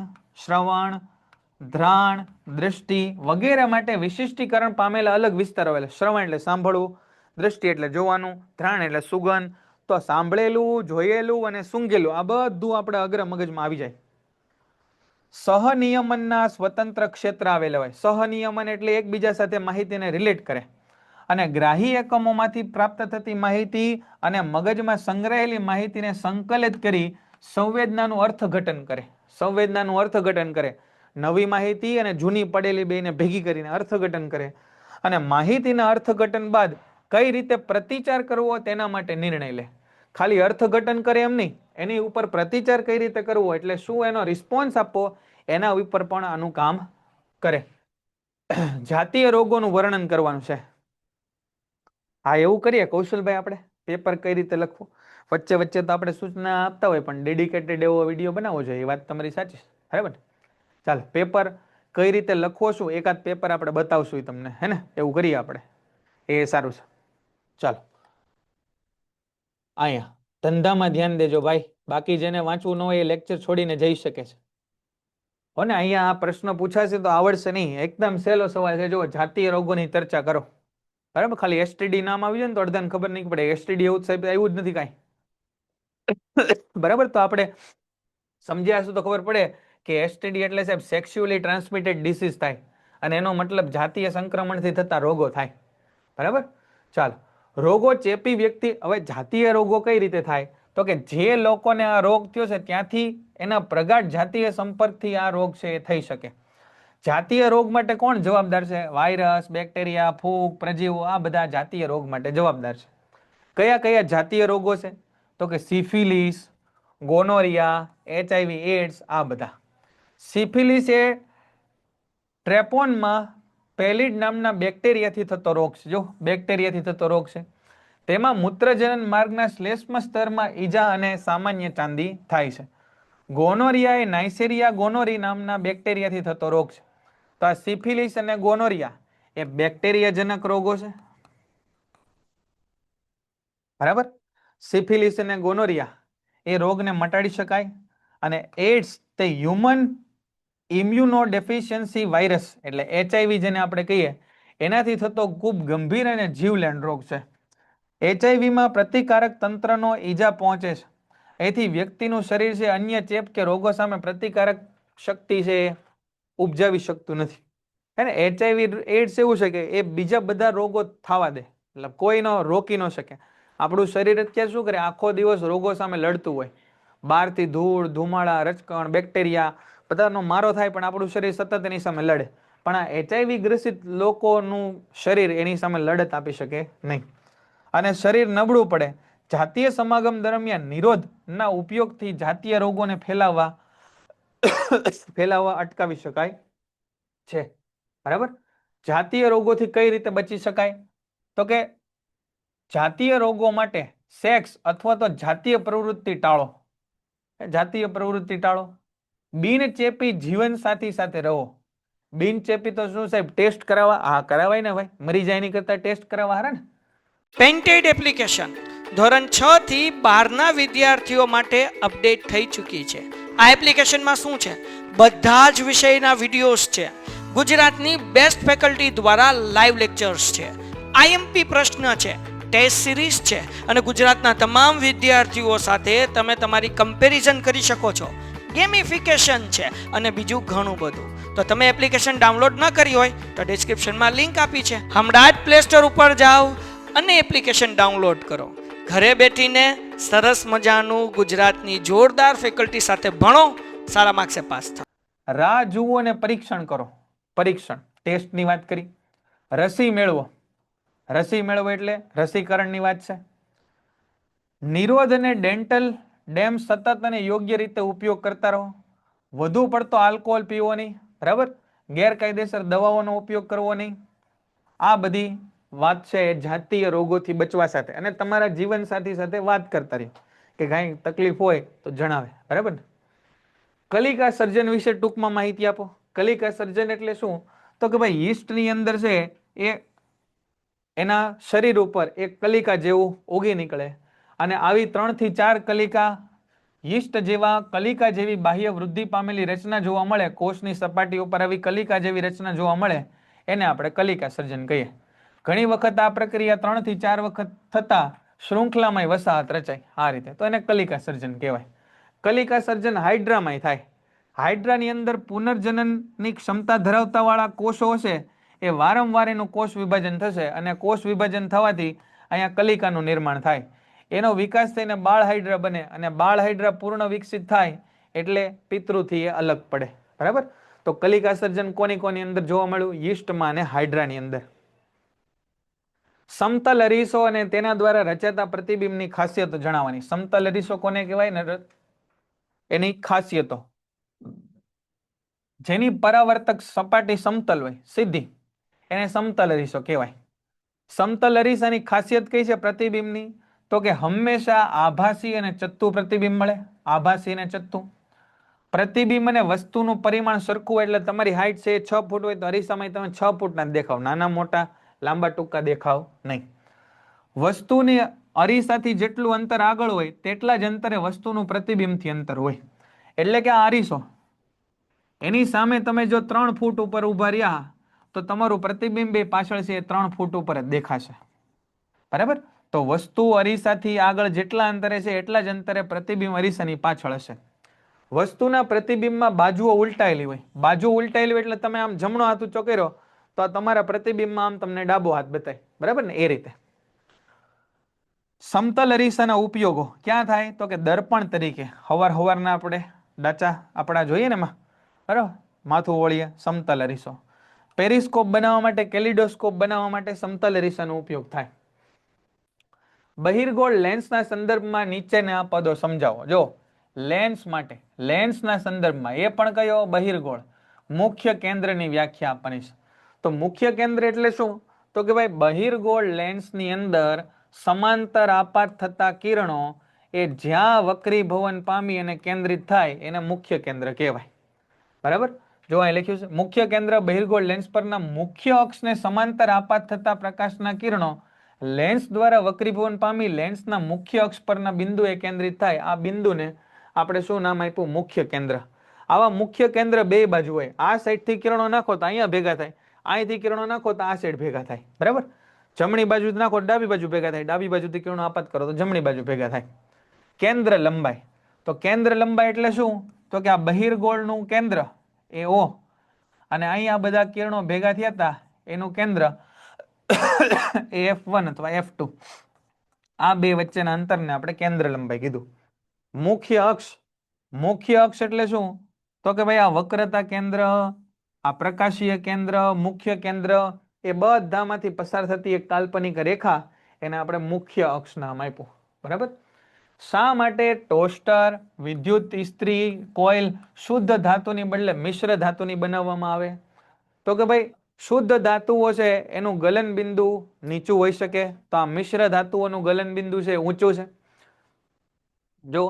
ધ્રાણ, દૃષ્ટિ વગેરે માટે વિશિષ્ટીકરણ પામેલા અલગ વિસ્તાર આવેલા. શ્રવણ એટલે સાંભળવું, દૃષ્ટિ એટલે જોવાનું, ધ્રાણ એટલે સુગંધ. તો સાંભળેલું, જોયેલું અને સૂંઘેલું આ બધું આપણે અગ્ર મગજમાં આવી જાય. સહનિયમનના સ્વતંત્ર ક્ષેત્ર આવેલા હોય. સહનિયમન એટલે એકબીજા સાથે માહિતીને રિલેટ કરે અને ગ્રાહી એકમોમાંથી પ્રાપ્ત થતી માહિતી અને મગજમાં સંગ્રહેલી માહિતીને સંકલિત કરી સંવેદનાનું અર્થઘટન કરે. સંવેદનાનું અર્થઘટન કરે. નવી માહિતી અને જૂની પડેલી બેને ભેગી કરીને અર્થઘટન કરે અને માહિતીના અર્થઘટન બાદ કઈ રીતે પ્રતિચાર કરવો તેના માટે નિર્ણય લે. ખાલી અર્થઘટન કરે એમ નહીં, એની ઉપર પ્રતિચાર કઈ રીતે કરવો એટલે શું એનો રિસ્પોન્સ આપવો એના ઉપર પણ આનું કામ કરે. જાતીય રોગોનું વર્ણન કરવાનું છે. હા એવું કરીએ કૌશલભાઈ, આપણે પેપર કઈ રીતે લખવું. વચ્ચે વચ્ચે તો આપણે સૂચના આપતા હોય પણ ડેડિકેટેડ એવો વિડીયો બનાવવો જોઈએ. એ વાત તમારી સાચી છે, બરાબર? ચાલ પેપર કઈ રીતે લખવો છું એકાદ પેપર આપણે બતાવશું તમને, હે ને? એવું કરીએ આપણે, એ સારું છે. ચાલો અહીંયા ધંધામાં ધ્યાન દેજો ભાઈ. બાકી જેને વાંચવું ન હોય એ લેક્ચર છોડીને જઈ શકે છે. હો ને? અહીંયા આ પ્રશ્ન પૂછાશે તો આવડશે નહીં. એકદમ સહેલો સવાલ છે. જો જાતીય રોગોની ચર્ચા કરો, બરાબર? ખાલી એસટીડી નામ આવી જાય ને તો અડધાને ખબર નહીં પડે. એસટીડી એવું સાહેબ આવ્યું જ નથી કાંઈ, બરાબર? તો આપણે સમજ્યા હશું તો ખબર પડે કે એસટીડી એટલે સાહેબ સેક્સ્યુઅલી ટ્રાન્સમિટેડ ડિસીઝ થાય અને એનો મતલબ જાતીય સંક્રમણથી થતા રોગો થાય, બરાબર? ચાલો, રોગો ચેપી વ્યક્તિ. હવે જાતીય રોગો કઈ રીતે થાય? તો કે જે લોકોને આ રોગ થયો છે ત્યાંથી એના પ્રગાઢ જાતીય સંપર્કથી આ રોગ છે એ થઈ શકે. જાતીય રોગ માટે કોણ જવાબદાર છે? વાયરસ, બેક્ટેરિયા, ફૂગ, પ્રજીવો આ બધા જાતીય રોગ માટે જવાબદાર છે. કયા કયા જાતીય રોગો છે? તો કે સિફિલિસ, ગોનોરિયા, HIV, એડ્સ આ બધા. સિફિલિસ એ ટ્રેપોનમાં પેલિડ નામના બેક્ટેરિયાથી થતો રોગ છે. જો બેક્ટેરિયાથી થતો રોગ છે. તેમાં મૂત્રજનન માર્ગના શ્લેષ્મ સ્તરમાં ઈજા અને સામાન્ય ચાંદી થાય છે. ગોનોરિયા એ નાઇસેરિયા ગોનોરી નામના બેક્ટેરિયાથી થતો રોગ છે. તો આ સિફિલિસ અને ગોનોરિયા એ બેક્ટેરિયાજનક રોગો છે, બરાબર? સિફિલિસ અને ગોનોરિયા એ રોગને મટાડી શકાય અને એડ્સ તે હ્યુમન ઇમ્યુનો ડેફિશિયન્સી વાયરસ એટલે HIV જેને આપણે કહીએ એનાથી થતો ખૂબ ગંભીર અને જીવલેણ રોગ છે. HIV માં પ્રતિકારક તંત્રનો ઈજા પહોંચે છે. એથી વ્યક્તિનું શરીર છે અન્ય ચેપ કે રોગો સામે પ્રતિકારક શક્તિ છે ઉપજાવી શકતું નથી. હે ને? HIV એડ્સ એવું છે કે એ બીજા બધા રોગો થવા દે, એટલે કોઈનો રોકી ન શકે. આપણું શરીર અત્યારે શું કરે? આખો દિવસ રોગો સામે લડતું હોય. બહારથી ધૂળ, ધુમાડા, રજકણ, બેક્ટેરિયા બધાનો મારો થાય પણ આપણું શરીર સતત એની સામે લડે. પણ આ HIV ગ્રસિત લોકોનું શરીર એની સામે લડત આપી શકે નહીં અને શરીર નબળું પડે. જાતીય સમાગમ દરમિયાન નિરોધના ઉપયોગથી જાતીય રોગોને ફેલાવવા અટકાવી શકાય છે, બરાબર? જાતીય રોગોથી કઈ રીતે બચી શકાય? તો કે જાતીય રોગો માટે સેક્સ અથવા તો જાતીય પ્રવૃત્તિ ટાળો. જાતીય પ્રવૃત્તિ ટાળો. બિનચેપી જીવનસાથી સાથે રહો. બિનચેપી તો શું સાહેબ? ટેસ્ટ કરાવવા? હા કરાવાય ને ભાઈ, મરી જાય એની કરતા ટેસ્ટ કરાવવા હારા ને. પેન્ટેડ એપ્લિકેશન ધોરણ 6 થી 12ના વિદ્યાર્થીઓ માટે અપડેટ થઈ ચૂકી છે. આ એપ્લિકેશનમાં શું છે? બધા જ વિષયના વિડીયોઝ છે. ગુજરાતની બેસ્ટ ફેકલ્ટી દ્વારા લાઈવ લેક્ચર્સ છે. IMP પ્રશ્ન છે, ટેસ્ટ સિરીઝ છે અને ગુજરાતના તમામ વિદ્યાર્થીઓ સાથે તમે તમારી કમ્પેરિઝન કરી શકો છો. ગેમિફિકેશન છે અને બીજું ઘણું બધું. તો તમે એપ્લિકેશન ડાઉનલોડ ન કરી હોય તો ડિસ્ક્રિપ્શનમાં લિંક આપી છે. હમણાં જ પ્લે સ્ટોર ઉપર જાઓ અને એપ્લિકેશન ડાઉનલોડ કરો. ઘરે બેઠીને સરસ મજાનું ગુજરાતની જોરદાર ફેકલ્ટી સાથે ભણો, સારા માર્ક્સે પાસ થાઓ. રાહ જુઓ અને પરીક્ષણ કરો. પરીક્ષણ ટેસ્ટની વાત કરી. રસી મેળવો. રસી મેળવો એટલે રસીકરણની વાત છે. નિરોધ અને ડેન્ટલ ડેમ સતત અને યોગ્ય રીતે ઉપયોગ કરતા રહો. વધુ પડતો આલ્કોહોલ પીવો નહીં, બરાબર. ગેરકાયદેસર દવાઓનો ઉપયોગ કરવો નહીં. આ બધી વાત છે એ જાતીય રોગોથી બચવા સાથે, અને તમારા જીવનસાથી સાથે વાત કરતા રહ્યો કે કાંઈ તકલીફ હોય તો જણાવે, બરાબર ને. કલિકા સર્જન વિશે ટૂંકમાં માહિતી આપો. કલિકા સર્જન એટલે શું? તો કે ભાઈ યીસ્ટની અંદર છે એ એના શરીર ઉપર એક કલિકા જેવું ઉગી નીકળે, અને આવી 3 થી 4 કલિકા યીસ્ટ જેવા કલિકા જેવી બાહ્ય વૃદ્ધિ પામેલી રચના જોવા મળે. કોષની સપાટી ઉપર આવી કલિકા જેવી રચના જોવા મળે, એને આપણે કલિકા સર્જન કહીએ. ઘણી વખત આ પ્રક્રિયા 3 થી 4 વખત થતા શૃંખલામાં વસાહત રચાય, આ રીતે, તો એને કલિકા સર્જન કહેવાય. કલિકા સર્જન હાઇડ્રામાં થાય. હાઇડ્રાની અંદર પુનર્જનનની ક્ષમતા ધરાવતા વાળા કોષો હશે એ વારંવાર એનું કોષ વિભાજન થશે, અને કોષ વિભાજન થવાથી અહીંયા કલિકાનું નિર્માણ થાય. એનો વિકાસ થઈને બાળ હાઇડ્રા બને, અને બાળ હાઇડ્રા પૂર્ણ વિકસિત થાય એટલે પિતૃથી એ અલગ પડે, બરાબર. તો કલિકા સર્જન કોની અંદર જોવા મળ્યું? યીસ્ટમાં અને હાઇડ્રાની અંદર. સમતલ અરીસો અને તેના દ્વારા રચાતા પ્રતિબિંબની ખાસિયતો જણાવવાની. સમતલ અરીસો કોને કહેવાય ને? એની ખાસિયતો, જેની પરાવર્તક સપાટી સમતલ હોય, સીધી, એને સમતલ અરીસો કહેવાય. સમતલ અરીસાની ખાસિયત કઈ છે પ્રતિબિંબની? તો કે હંમેશા આભાસી અને ચત્તુ પ્રતિબિંબ મળે. આભાસી અને ચત્તુ પ્રતિબિંબ અને વસ્તુનું પરિમાણ સરખું હોય, એટલે તમારી હાઈટ છે 6 ફૂટ હોય તો અરીસામાં તમે 6 ફૂટના જ દેખાવ, નાના મોટા લાંબા ટૂંકા દેખાવ નહીં. વસ્તુની અરીસાથી જેટલું અંતર આગળ હોય તેટલા જ અંતરે વસ્તુનું પ્રતિબિંબથી અંતર હોય. એટલે કે આ અરીસો, એની સામે તમે જો 3 ફૂટ ઉપર ઉભા રહ્યા તો તમારું પ્રતિબિંબ એ પાછળ છે 3 ફૂટ ઉપર જ દેખાશે, બરાબર. તો વસ્તુ અરીસાથી આગળ જેટલા અંતરે છે એટલા જ અંતરે પ્રતિબિંબ અરીસાની પાછળ હશે. વસ્તુના પ્રતિબિંબમાં બાજુઓ ઉલટાયેલી હોય. બાજુ ઉલટાયેલી હોય એટલે તમે આમ જમણો હાથ ઊંચો કર્યો તો તમારા પ્રતિબિંબમાં આમ તમને ડાબો હાથ બતાય, બરાબર ને, એ રીતે. સમતલ અરીસાના ઉપયોગો ક્યાં થાય? તો કે દર્પણ તરીકે. હવારના આપણે ડાચા આપણા જોઈએ ને એમાં, બરાબર, માથું ઓળીએ, સમતલ અરીસો. પેરિસ્કોપ બનાવવા માટે, કેલિડોસ્કોપ બનાવવા માટે સમતલ અરીસાનો ઉપયોગ થાય. બહિર્ગોળ લેન્સના સંદર્ભમાં નીચેના પદો સમજાવો. જો લેન્સ માટે, લેન્સના સંદર્ભમાં, એ પણ કયો? બહિર્ગોળ. મુખ્ય કેન્દ્રની વ્યાખ્યા આપવાની છે. તો મુખ્ય કેન્દ્ર એટલે શું? તો કે ભાઈ બહિર્ગોળ લેન્સની અંદર સમાંતર આપાત થતા કિરણો એ જ્યાં વક્રીભવન પામી અને કેન્દ્રિત થાય એને મુખ્ય કેન્દ્ર કહેવાય, બરાબર. જો અહીં લખ્યું છે મુખ્ય કેન્દ્ર બહિર્ગોળ લેન્સ પરના મુખ્ય અક્ષને સમાંતર આપાત થતા પ્રકાશના કિરણો લેન્સ દ્વારા વક્રીભવન પામી લેન્સના મુખ્ય અક્ષ પરના બિંદુએ કેન્દ્રિત થાય. આ બિંદુને આપણે શું નામ આપ્યું? મુખ્ય કેન્દ્ર. આવા મુખ્ય કેન્દ્ર બે બાજુ હોય. આ સાઈડથી કિરણો નાખો તો અહીંયા ભેગા થાય, અહીંથી કિરણો નાખો તો આ સાઈડ ભેગા થાય, બરાબર. જમણી બાજુ નાખો ડાબી બાજુ ભેગા થાય, ડાબી બાજુથી કિરણો આપાત કરો તો જમણી બાજુ ભેગા થાય. કેન્દ્ર લંબાઈ. તો કેન્દ્ર લંબાઈ એટલે શું? તો કે આ બહિર્ગોળનું કેન્દ્ર એ O, અને અહીંયા બધા કિરણો ભેગા થયા હતા એનું કેન્દ્ર એ F1 અથવા F2. આ બે વચ્ચેના અંતરને આપણે કેન્દ્ર લંબાઈ કીધું. મુખ્ય અક્ષ. મુખ્ય અક્ષ એટલે શું? તો કે ભાઈ આ વક્રતા કેન્દ્ર, આ પ્રકાશીય કેન્દ્ર, મુખ્ય કેન્દ્ર, એ બધામાંથી પસાર થતી એક કાલ્પનિક રેખા, એને આપણે મુખ્ય અક્ષ નામ આપ્યું, બરાબર. શા માટે ટોસ્ટર, વિદ્યુત ઇસ્ત્રી કોઇલ શુદ્ધ ધાતુની બદલે મિશ્ર ધાતુની બનાવવામાં આવે? તો કે ભાઈ શુદ્ધ ધાતુઓ છે એનું ગલન બિંદુ નીચું હોઈ શકે, તો આ મિશ્ર ધાતુઓનું ગલન બિંદુ છે ઊંચું છે. જો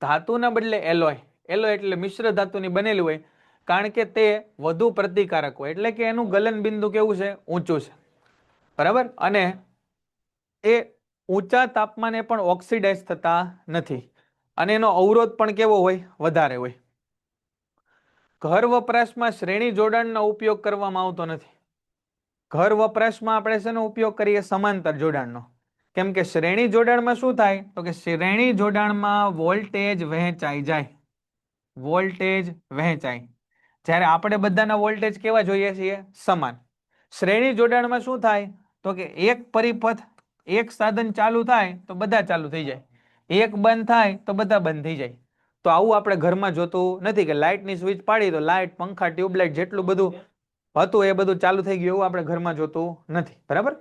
ધાતુના બદલે એલોય, એલોય એટલે મિશ્ર ધાતુની બનેલી હોય, કારણ કે તે વધુ પ્રતિકારક હોય, એટલે કે એનું ગલન બિંદુ કેવું છે? ઊંચું છે, બરાબર. અને એ ઊંચા તાપમાને પણ ઓક્સિડાઇઝ થતા નથી, અને એનો અવરોધ પણ કેવો હોય? વધારે હોય. ઘર વપરાશમાં શ્રેણી જોડાણનો ઉપયોગ કરવામાં આવતો નથી. ઘર વપરાશમાં આપણે શેનો ઉપયોગ કરીએ? સમાંતર જોડાણનો. કેમ કે શ્રેણી જોડાણમાં શું થાય? તો કે શ્રેણી જોડાણમાં વોલ્ટેજ વહેંચાઈ જાય. વોલ્ટેજ વહેંચાય. જ્યારે આપણે બધાના વોલ્ટેજ કેવા જોઈએ છીએ? સમાન. શ્રેણી જોડાણમાં શું થાય? તો કે એક પરિપથ, એક સાધન ચાલુ થાય તો બધા ચાલુ થઈ જાય. એક બંધ થાય તો બધા બંધ થઈ જાય. તો આવું આપણે ઘરમાં જોતું નથી કે લાઇટની સ્વિચ પાડી તો લાઇટ, પંખા, ટ્યુબલાઇટ જેટલું બધું હતું એ બધું ચાલુ થઈ ગયું એવું આપણે ઘરમાં જોતું નથી. બરાબર?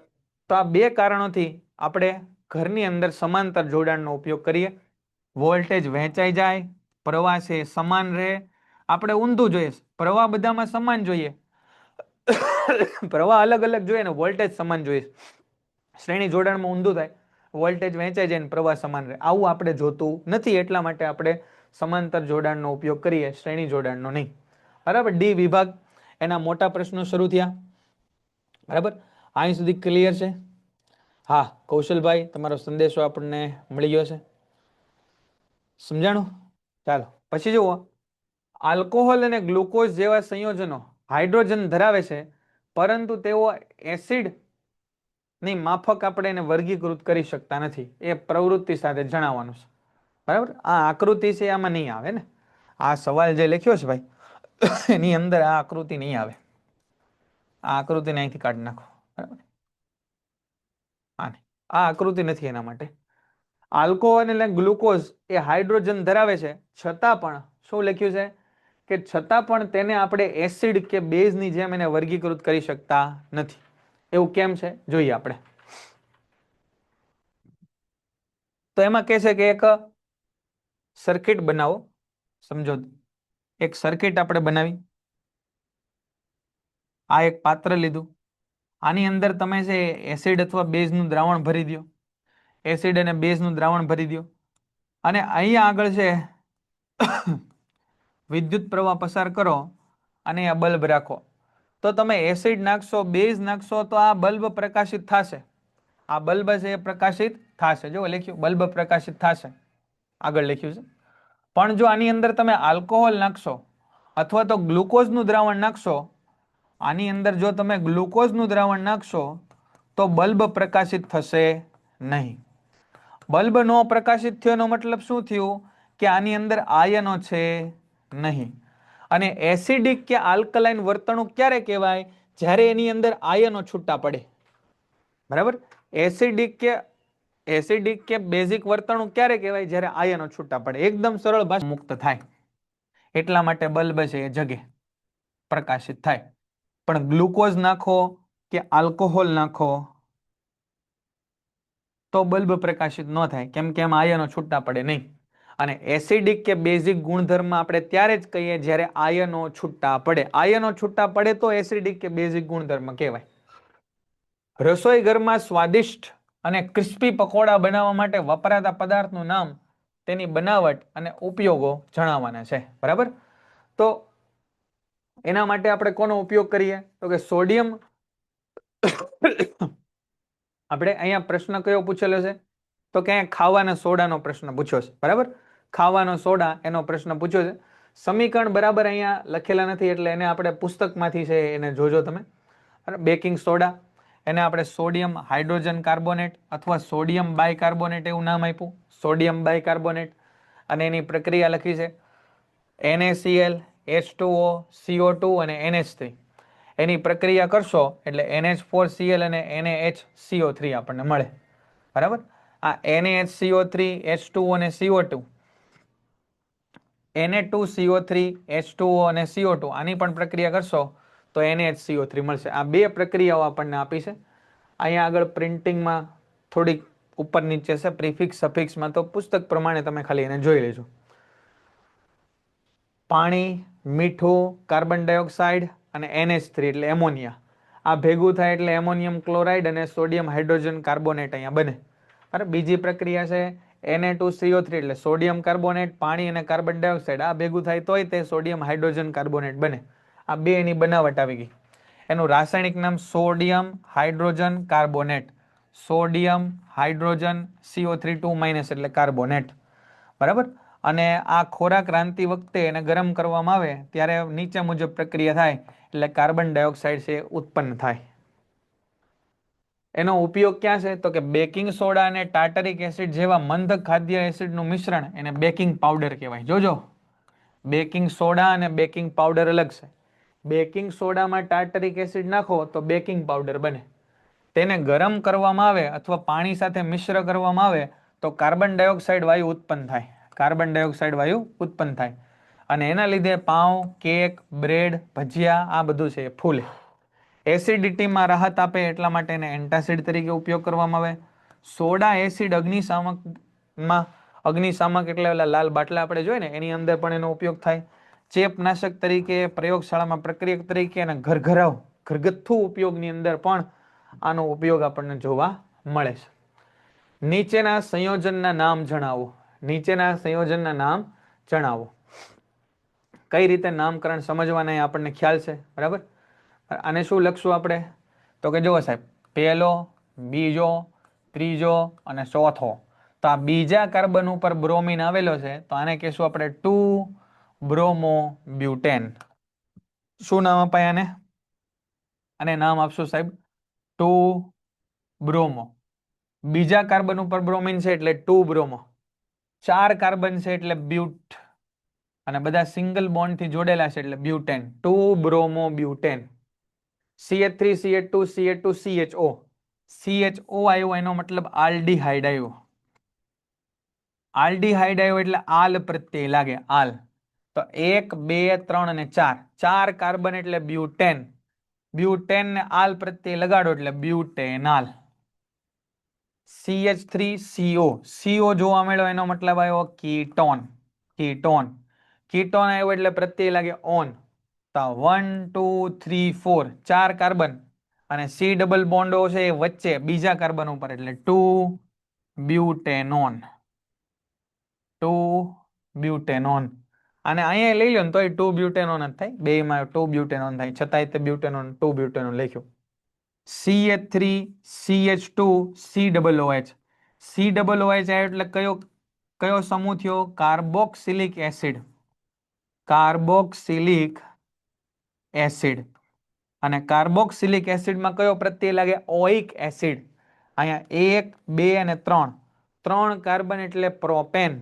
તો આ બે કારણોથી આપણે ઘરની અંદર સમાંતર જોડાણનો ઉપયોગ કરીએ. વોલ્ટેજ વહેંચાઈ જાય, પ્રવાહ છે સમાન રહે. આપણે ઊંધું જોઈએ, પ્રવાહ બધામાં સમાન જોઈએ, પ્રવાહ અલગ અલગ જોઈએ ને વોલ્ટેજ સમાન જોઈએ. શ્રેણી જોડાણમાં ઊંધું થાય, વોલ્ટેજ વહેંચાઈ જાય ને પ્રવાહ સમાન રહે. આવું આપણે જોતું નથી, એટલા માટે આપણે સમાંતર જોડાણનો ઉપયોગ કરીએ, શ્રેણી જોડાણનો નહીં. બરાબર? ડી વિભાગ એના મોટા પ્રશ્નો શરૂ થયા. બરાબર? અહીં સુધી ક્લિયર છે? હા, કૌશલભાઈ, તમારો સંદેશો આપણને મળી ગયો છે. સમજાણું? ચાલો પછી જુઓ, આલ્કોહોલ અને ગ્લુકોઝ જેવા સંયોજનો હાઇડ્રોજન ધરાવે છે, પરંતુ તેઓ એસિડ ની માફક આપણે એને વર્ગીકૃત કરી શકતા નથી. એ પ્રવૃત્તિ સાથે જણાવવાનું છે. બરાબર? આ આકૃતિ છે આમાં નહીં આવે ને. આ સવાલ જે લખ્યો છે ભાઈ એની અંદર આ આકૃતિ નહીં આવે. આ આકૃતિ અહીંથી કાઢી નાખો. બરાબર? આ આકૃતિ નથી એના માટે. આલ્કોહોલ અને ગ્લુકોઝ એ હાઇડ્રોજન ધરાવે છે, છતાં પણ શું લખ્યું છે કે છતાં પણ તેને આપણે એસિડ કે બેઝની જેમ એને વર્ગીકૃત કરી શકતા નથી. એવું કેમ છે જોઈએ આપણે. તો એમાં કહે છે કે એક સર્કિટ બનાવો. સમજો, એક સર્કિટ આપણે બનાવી. આ એક પાત્ર લીધું, આની અંદર તમે છે એસિડ અથવા બેઝનું દ્રાવણ ભરી દો. એસિડ અને બેઝનું દ્રાવણ ભરી દો અને અહીંયા આગળ છે વિદ્યુત પ્રવાહ પસાર કરો અને આ બલ્બ રાખો. તો તમે એસિડ નાખશો, બેઝ નાખશો તો આ બલ્બ પ્રકાશિત થશે. આ બલ્બ છે એ પ્રકાશિત થશે. જો લખ્યું બલ્બ પ્રકાશિત થશે, આગળ લખ્યું છે. પણ જો આની અંદર તમે આલ્કોહોલ નાખશો અથવા તો ગ્લુકોઝનું દ્રાવણ નાખશો, આની અંદર જો તમે ગ્લુકોઝનું દ્રાવણ નાખશો તો બલ્બ પ્રકાશિત થશે નહીં. બલ્બ નો પ્રકાશિત થયોનો મતલબ શું થયું કે આની અંદર આયનો છે નહીં. અને એસિડિક કે આલ્કલાઇન વર્તણૂક ક્યારે કહેવાય? જ્યારે એની અંદર આયનો છૂટા પડે. બરાબર? એસિડિક કે બેઝિક વર્તણૂક ક્યારે કહેવાય? જ્યારે આયનો છૂટા પડે. એકદમ સરળ ભાષા મુક્ત થાય. એટલા માટે બલ્બ છે એ જગે, પ્રકાશિત થાય. પણ ગ્લુકોઝ નાખો કે આલ્કોહોલ નાખો તો બલ્બ પ્રકાશિત ન થાય. કેમ કે એમાં આયનો છૂટા પડે નહીં. અને એસિડિક કે બેઝિક ગુણધર્મ આપણે ત્યારે જ કહીએ જ્યારે આયનો છૂટા પડે. આયનો છૂટા પડે તો એસિડિક કે બેઝિક ગુણધર્મ કહેવાય. રસોઈ ઘરમાં સ્વાદિષ્ટ અને ક્રિસ્પી પકોડા બનાવવા માટે વપરાતા પદાર્થનું નામ, તેની બનાવટ અને ઉપયોગો જણાવવાના છે. બરાબર? તો એના માટે આપણે કોનો ઉપયોગ કરીએ? તો કે સોડિયમ. આપણે અહીંયા પ્રશ્ન કયો પૂછેલો છે? તો કે ખાવાના સોડાનો પ્રશ્ન પૂછ્યો છે. બરાબર? ખાવાનો સોડા એનો પ્રશ્ન પૂછ્યો છે. સમીકરણ બરાબર અહીંયા લખેલા નથી એટલે એને આપણે પુસ્તકમાંથી છે એને જોજો તમે. બેકિંગ સોડા, એને આપણે સોડિયમ હાઇડ્રોજન કાર્બોનેટ અથવા સોડિયમ બાયકાર્બોનેટ એવું નામ આપ્યું. Sodium bicarbonate. અને એની પ્રક્રિયા લખી છે NaCl, H2O, CO2 અને NH3. એની પ્રક્રિયા કરશો એટલે NH4Cl અને NaHCO3 આપણને મળે. બરાબર? આ NaHCO3, H2O અને CO2, Na2CO3, H2O અને CO2, આની પણ પ્રક્રિયા કરશો તો NaHCO3 મળશે. આ બે પ્રક્રિયાઓ આપણને આપી છે. અહીંયા આગળ પ્રિન્ટિંગમાં થોડીક ઉપર નીચે છે પ્રિફિક્સ સફિક્સમાં, તો પુસ્તક પ્રમાણે તમે ખાલી એને જોઈ લેજો. પાણી, મીઠું, કાર્બન ડાયોક્સાઇડ અને NH3 એટલે એમોનિયા, આ ભેગું થાય એટલે એમોનિયમ ક્લોરાઇડ અને સોડિયમ હાઇડ્રોજન કાર્બોનેટ અહીંયા બને. બરાબર? બીજી પ્રક્રિયા છે Na2CO3 એટલે સોડિયમ કાર્બોનેટ, પાણી અને કાર્બન ડાયોક્સાઇડ આ ભેગું થાય તોય તે સોડિયમ હાઇડ્રોજન કાર્બોનેટ બને. આ બે એની બનાવટ આવી ગઈ. એનું રાસાયણિક નામ sodium hydrogen carbonate. Sodium hydrogen CO3 એટલે કાર્બોનેટ. બરાબર? અને આ ખોરાક રાંધતી વખતે એને ગરમ કરવામાં આવે ત્યારે નીચે મુજબ પ્રક્રિયા થાય એટલે કાર્બન ડાયોક્સાઇડ છે ઉત્પન્ન થાય. એનો ઉપયોગ ક્યાં છે? તો કે બેકિંગ સોડા અને ટાર્ટરિક એસિડ જેવા મંદ ખાદ્ય એસિડનું મિશ્રણ એને બેકિંગ પાવડર કહેવાય. જોજો, બેકિંગ સોડા અને બેકિંગ પાવડર અલગ છે. બેકિંગ સોડામાં ટાર્ટરિક એસિડ નાખો તો બેકિંગ પાવડર બને. તેને ગરમ કરવામાં આવે અથવા પાણી સાથે મિશ્ર કરવામાં આવે તો કાર્બન ડાયોક્સાઇડ વાયુ ઉત્પન્ન થાય. કાર્બન ડાયોક્સાઇડ વાયુ ઉત્પન્ન થાય અને એના લીધે પાઉં, કેક, બ્રેડ, ભજીયા આ બધું છે એ ફૂલે. એસિડિટીમાં રાહત આપે એટલા માટે એને એન્ટાસિડ તરીકે ઉપયોગ કરવામાં આવે. સોડા એસિડ અગ્નિશામક એટલે ઓલા લાલ બાટલા આપણે જોઈએ ને એની અંદર પણ એનો ઉપયોગ થાય. ચેપનાશક તરીકે, પ્રયોગશાળામાં પ્રક્રિયક તરીકે અને ઘરગથ્થુ ઉપયોગની અંદર પણ આનો ઉપયોગ આપણને જોવા મળે છે. નીચેના સંયોજનના નામ જણાવો. નીચેના સંયોજનના નામ જણાવો. કઈ રીતે નામકરણ સમજવાના એ આપણને ખ્યાલ છે, બરાબર. આને શું લખશું આપણે? તો કે જુઓ સાહેબ, પહેલો, બીજો, ત્રીજો અને ચોથો. તો આ બીજા કાર્બન ઉપર બ્રોમિન આવેલો છે તો આને કહેશું આપણે 2-bromo-butane. શું નામ અપાય આને? આને નામ આપશું સાહેબ 2-bromo. બીજા કાર્બન ઉપર બ્રોમિન છે એટલે 2-bromo. 4 કાર્બન છે એટલે બ્યુટ અને બધા સિંગલ બોન્ડ થી જોડેલા છે એટલે butane. 2-bromo-butane. CH3 CH2 CH2 CHO. CHO આવ્યો એનો મતલબ આલ્ડીહાઇડ આવ્યો. આલ્ડીહાઇડ આવ્યો એટલે આલ પ્રત્યય લાગે, આલ. તો 1 2 3 અને 4. 4 કાર્બન એટલે બ્યુટેન. બ્યુટેન ને આલ પ્રત્યય લગાડો એટલે બ્યુટેનાલ. CH3CO. CO જોવા મળ્યો એનો મતલબ આવ્યો કીટોન. કીટોન. કીટોન આવ્યો એટલે પ્રત્યય લાગે ઓન. તો 1 2 3 4 4 કાર્બન અને C ડબલ બોન્ડો છે એ વચ્ચે બીજા કાર્બન ઉપર એટલે 2-butanone. 2-butanone. અને અહીંયા લઈ લો ને તોય 2-butanone જ થાય. બેમાં 2-butanone થાય છતાંય તે બ્યુટેનોન 2-butanone લખ્યું. CH3 CH2 COOH. COOH એટલે કયો સમૂહ થયો? Carboxylic acid. Carboxylic acid. અને કાર્બોક્સિલિક એસિડમાં કયો પ્રત્યય લાગે? ઓઇક એસિડ. અહીંયા 1 2 અને 3. 3 કાર્બન એટલે પ્રોપેન.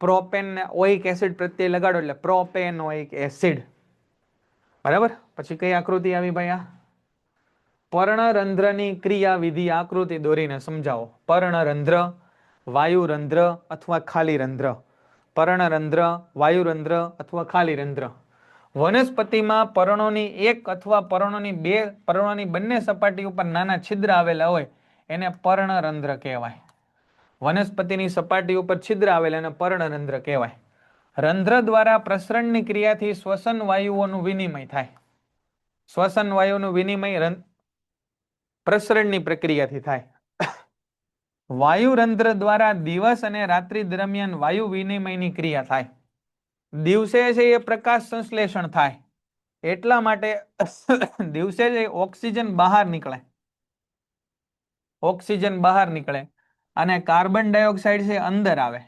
પ્રોપેન ને ઓઇક એસિડ પ્રત્યય લગાડો એટલે પ્રોપેનોઇક એસિડ. બરાબર. પછી કઈ આકૃતિ આવી ભાઈ? આ પર્ણરંધ્રની ક્રિયાવિધિ આકૃતિ દોરીને સમજાવો. પર્ણરંધ્ર, વાયુરંધ્ર અથવા ખાલી રંધ્ર. પર્ણરંધ્ર, વાયુરંધ્ર અથવા ખાલી રંધ્ર. વનસ્પતિમાં પર્ણોની એક અથવા પર્ણોની બંને સપાટી ઉપર નાના છિદ્ર આવેલા હોય એને પર્ણરંધ્ર કહેવાય. વનસ્પતિની સપાટી ઉપર છિદ્ર આવેલા એને પર્ણરંધ્ર કહેવાય. રંધ્ર દ્વારા પ્રસરણની ક્રિયાથી શ્વસન વાયુઓનું વિનિમય થાય. શ્વસન વાયુનું વિનિમય પ્રસરણની પ્રક્રિયાથી થાય. વાયુરંધ્ર દ્વારા દિવસ અને રાત્રિ દરમિયાન વાયુ વિનિમયની ક્રિયા થાય. દિવસે છે એ પ્રકાશ સંશ્લેષણ થાય એટલા માટે દિવસે છે ઓક્સિજન બહાર નીકળે. ઓક્સિજન બહાર નીકળે અને કાર્બન ડાયોક્સાઇડ છે અંદર આવે.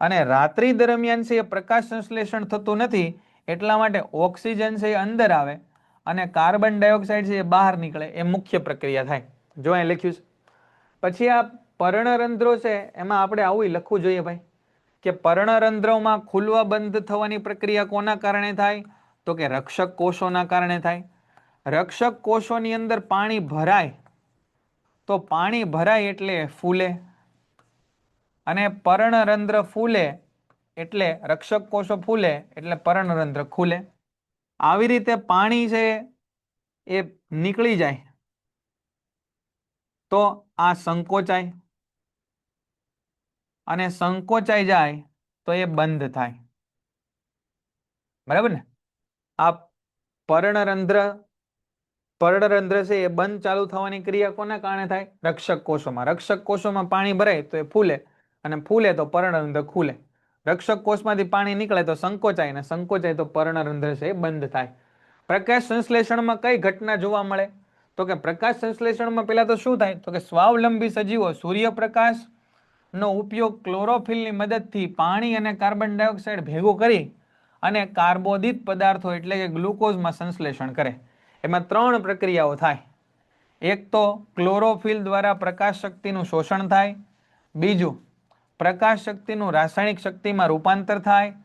અને રાત્રિ દરમિયાન છે એ પ્રકાશ સંશ્લેષણ થતું નથી એટલા માટે ઓક્સિજન છે એ અંદર આવે અને કાર્બન ડાયોક્સાઇડ છે એ બહાર નીકળે. એ મુખ્ય પ્રક્રિયા થાય. જો અહીં લખ્યું છે. પછી આ પર્ણરંધ્રો છે એમાં આપણે આવું લખવું જોઈએ ભાઈ કે પર્ણરંધ્રોમાં ખુલવા બંધ થવાની પ્રક્રિયા કોના કારણે થાય? તો કે રક્ષક કોષોના કારણે થાય. રક્ષક કોષોની અંદર પાણી ભરાય તો પાણી ભરાય એટલે ફૂલે અને પર્ણરંધ્ર ફૂલે એટલે રક્ષક કોષો ફૂલે એટલે પર્ણરંધ્ર ખુલે. આવી રીતે પાણી છે એ નીકળી જાય તો આ સંકોચાય અને સંકોચાઈ જાય તો એ બંધ થાય. બરાબર ને? આ પર્ણરંધ્ર છે એ બંધ ચાલુ થવાની ક્રિયા કોના કારણે થાય? રક્ષક કોષોમાં. રક્ષક કોષોમાં પાણી ભરાય તો એ ફૂલે અને ફૂલે તો પર્ણરંધ્ર ખુલે. રક્ષક કોષમાંથી પાણી નીકળે તો સંકોચાય અને સંકોચાય તો પર્ણરંધ્ર છે એ બંધ થાય. પ્રકાશ સંશ્લેષણમાં કઈ ઘટના જોવા મળે? તો કે પ્રકાશ સંશ્લેષણમાં પહેલા તો શું થાય? તો કે સ્વાવલંબી સજીવો સૂર્યપ્રકાશ નો ઉપયોગ ક્લોરોફિલની મદદથી પાણી અને કાર્બન ડાયોક્સાઇડ ભેગું કરી અને કાર્બોદિત પદાર્થો એટલે કે ગ્લુકોઝમાં સંશ્લેષણ કરે. એમાં 3 પ્રક્રિયાઓ થાય. એક તો ક્લોરોફિલ દ્વારા પ્રકાશ શક્તિનું શોષણ થાય. બીજું પ્રકાશ શક્તિનું રાસાયણિક શક્તિમાં રૂપાંતર થાય.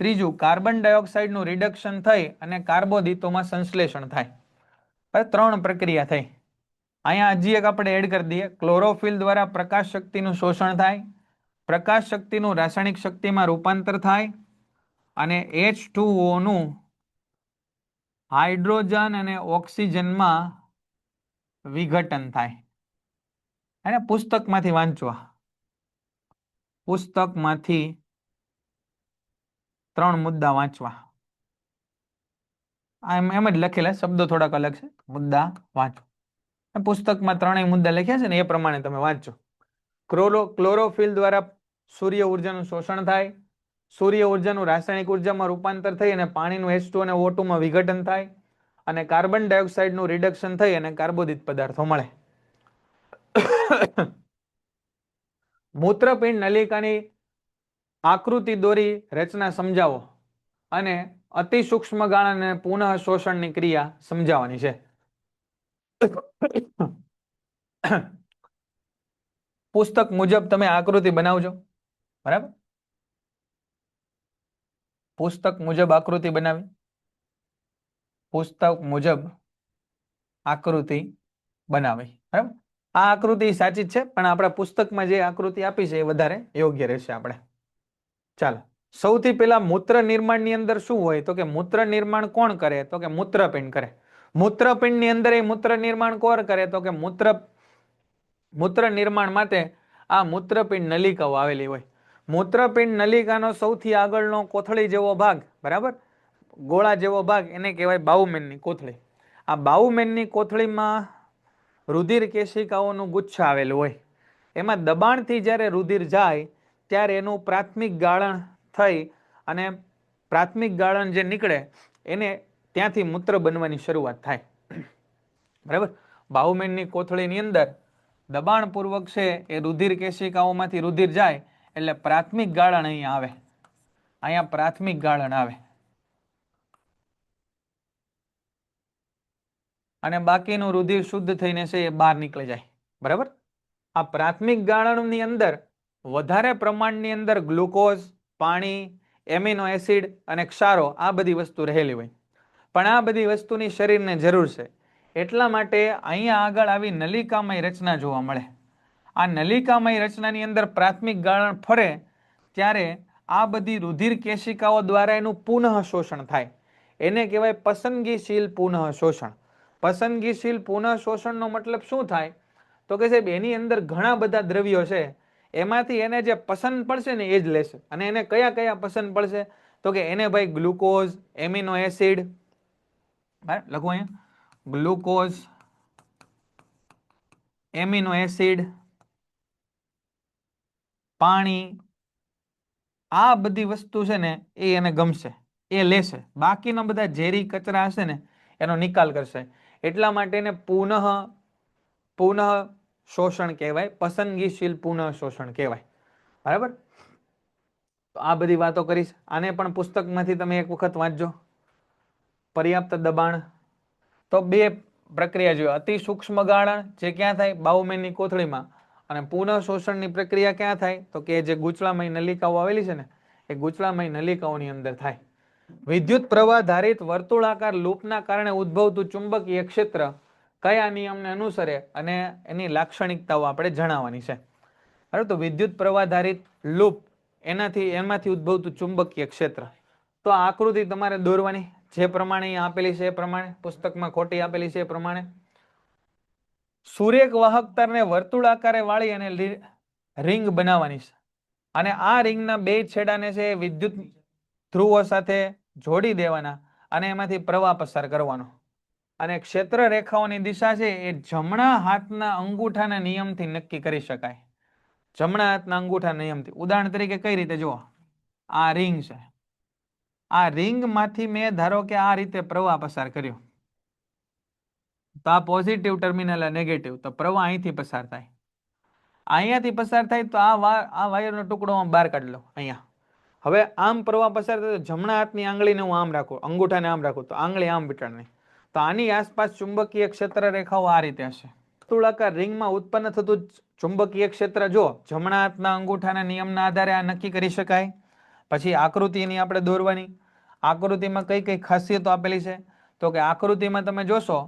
ત્રીજું કાર્બન ડાયોક્સાઇડનું રિડક્શન થઈ અને કાર્બોદિતોમાં સંશ્લેષણ થાય. 3 પ્રક્રિયા થઈ. અહીંયા હજી એક આપણે એડ કરી દઈએ. ક્લોરોફિલ દ્વારા પ્રકાશ શક્તિનું શોષણ થાય. પ્રકાશ શક્તિનું રાસાયણિક શક્તિમાં રૂપાંતર થાય અને H2O નું હાઇડ્રોજન અને ઓક્સિજનમાં વિઘટન થાય. અને પુસ્તકમાંથી વાંચવા, પુસ્તકમાંથી 3 મુદ્દા વાંચવા. એમ જ લખેલા, શબ્દો થોડાક અલગ છે. મુદ્દા વાંચો. પુસ્તકમાં 3 મુદ્દા લખ્યા છે ને એ પ્રમાણે તમે વાંચો. ક્લોરોફિલ દ્વારા સૂર્ય ઉર્જાનું શોષણ થાય, સૂર્ય ઉર્જાનું રાસાયણિક ઉર્જામાં રૂપાંતર થઈ અને પાણીનું H2 અને O2 માં વિઘટન થાય અને કાર્બન ડાયોક્સાઇડનું રિડક્શન થઈ અને કાર્બોદિત પદાર્થો મળે. મૂત્રપિંડ નલિકાની આકૃતિ દોરી રચના સમજાવો અને અતિ સૂક્ષ્મ ગાળા અને પુનઃ શોષણની ક્રિયા સમજાવવાની છે. પુસ્તક મુજબ તમે આકૃતિ બનાવજો. બરાબર, પુસ્તક મુજબ આકૃતિ બનાવી, પુસ્તક મુજબ આકૃતિ બનાવી. બરાબર, આ આકૃતિ સાચી જ છે, પણ આપણા પુસ્તકમાં જે આકૃતિ આપી છે એ વધારે યોગ્ય રહેશે. આપણે ચાલો, સૌથી પહેલા મૂત્ર નિર્માણની અંદર શું હોય તો કે મૂત્ર નિર્માણ કોણ કરે તો કે મૂત્રપિંડ કરે. મૂત્રપિંડની અંદર એ મૂત્ર નિર્માણ કોણ કરે તો કે મૂત્ર નિર્માણ માટે આ મૂત્રપિંડ નલિકાઓ આવેલી હોય. મૂત્રપિંડ નલિકાનો સૌથી આગળનો કોથળી જેવો ભાગ, બરાબર, ગોળા જેવો ભાગ, એને કહેવાય બાઉમેનની કોથળી. આ બાઉમેનની કોથળીમાં રુધિર કેશિકાઓનું ગુચ્છ આવેલું હોય. એમાં દબાણથી જ્યારે રુધિર જાય ત્યારે એનું પ્રાથમિક ગાળણ થઈ અને પ્રાથમિક ગાળણ જે નીકળે એને ત્યાંથી મૂત્ર બનવાની શરૂઆત થાય. બરાબર, બાઉમેનની કોથળીની અંદર દબાણપૂર્વક છે એ રુધિર કેશિકાઓમાંથી રુધિર જાય એટલે પ્રાથમિક ગાળણ અહીંયા આવે. અહીંયા પ્રાથમિક ગાળણ આવે અને બાકીનું રુધિર શુદ્ધ થઈને છે એ બહાર નીકળી જાય. બરાબર, આ પ્રાથમિક ગાળણની અંદર વધારે પ્રમાણની અંદર ગ્લુકોઝ, પાણી, એમિનો એસિડ અને ક્ષારો આ બધી વસ્તુ રહેલી હોય. પણ આ બધી વસ્તુની શરીરને જરૂર છે, એટલા માટે અહીંયા આગળ આવી નલિકામય રચના જોવા મળે. આ નલિકામય રચનાની અંદર પ્રાથમિક ગાળણ ફરે ત્યારે આ બધી રુધિર કેશિકાઓ દ્વારા એનું પુનઃ શોષણ થાય. એને કહેવાય પસંદગીશીલ પુનઃ શોષણ. પસંદગીશીલ પુનઃ શોષણનો મતલબ શું થાય તો કે સાહેબ એની અંદર ઘણા બધા દ્રવ્યો છે, એમાંથી એને જે પસંદ પડશે ને એ જ લેશે. અને એને કયા કયા પસંદ પડશે તો કે એને ભાઈ ગ્લુકોઝ, એમિનો એસિડ, લખો અહીંયા, ગ્લુકોઝ, એમિનો એસિડ, પાણી, આ બધી વસ્તુ છે ને એ એને ગમશે, એ લેશે. બાકીના બધા ઝેરી કચરા હશે ને એનો નિકાલ કરશે. એટલા માટે એને પુનઃ શોષણ કહેવાય, પસંદગીશીલ પુનઃ શોષણ કહેવાય. બરાબર, તો આ બધી વાતો કરીશ. આને પણ પુસ્તકમાંથી તમે એક વખત વાંચજો. પર્યાપ્ત દબાણ તો 2 પ્રક્રિયા જોઈએ, અતિ સૂક્ષ્મ ગાળણ જે ક્યાં થાય બાઉમેનની કોથળીમાં, અને પુનઃ શોષણની પ્રક્રિયા ક્યાં થાય તો કે જે ગૂંચળામય નલિકાઓ આવેલી છે ને એ ગૂંચળામય નલિકાઓની અંદર થાય. વિદ્યુત પ્રવાહ ધારિત વર્તુળાકાર લૂપના કારણે ઉદ્ભવતું ચુંબકીય ક્ષેત્ર કયા નિયમને અનુસરે અને એની લાક્ષણિકતાઓ આપણે જણાવવાની છે. બરાબર, તો વિદ્યુત પ્રવાહ ધારિત લૂપ એમાંથી ઉદ્ભવતું ચુંબકીય ક્ષેત્ર. તો આ આકૃતિ તમારે દોરવાની, જે પ્રમાણે અહીંયા આપેલી છે એ પ્રમાણે, પુસ્તકમાં ખોટી આપેલી છે એ પ્રમાણે. સૂર્યક વાહક તારને વર્તુળાકારે વાળી અને રિંગ બનાવવાની છે અને આ રિંગના 2 છેડાને છે વિદ્યુત ધ્રુવો સાથે જોડી દેવાના અને એમાંથી પ્રવાહ પસાર કરવાનો. અને ક્ષેત્ર રેખાઓની દિશા છે એ જમણા હાથના અંગૂઠાના નિયમથી નક્કી કરી શકાય. જમણા હાથના અંગૂઠા નિયમથી. ઉદાહરણ તરીકે કઈ રીતે જુઓ, આ રિંગ છે, આ રિંગમાંથી મેં ધારો કે આ રીતે પ્રવાહ પસાર કર્યો તો આ પોઝિટિવ ટર્મિનલ નેગેટિવ, તો પ્રવાહ અહીંથી પસાર થાય. અહીંયાથી પસાર થાય તો આ વાયરનો ટુકડો બહાર કાઢી લો અહીંયા. હવે આમ પ્રવાહ પસાર થાય તો જમણા હાથની આંગળીને હું આમ રાખું, અંગૂઠાને આમ રાખું તો આંગળી આમ વીંટાળની, તો આની આસપાસ ચુંબકીય ક્ષેત્ર રેખાઓ આ રીતે હશે. વર્તુળાકાર રિંગમાં ઉત્પન્ન થતું ચુંબકીય ક્ષેત્ર જો જમણા હાથના અંગૂઠાના નિયમના આધારે આ નક્કી કરી શકાય. પછી આકૃતિની આપણે દોરવાની. આકૃતિમાં કઈ કઈ ખાસિયતો આપેલી છે તો કે આકૃતિમાં તમે જોશો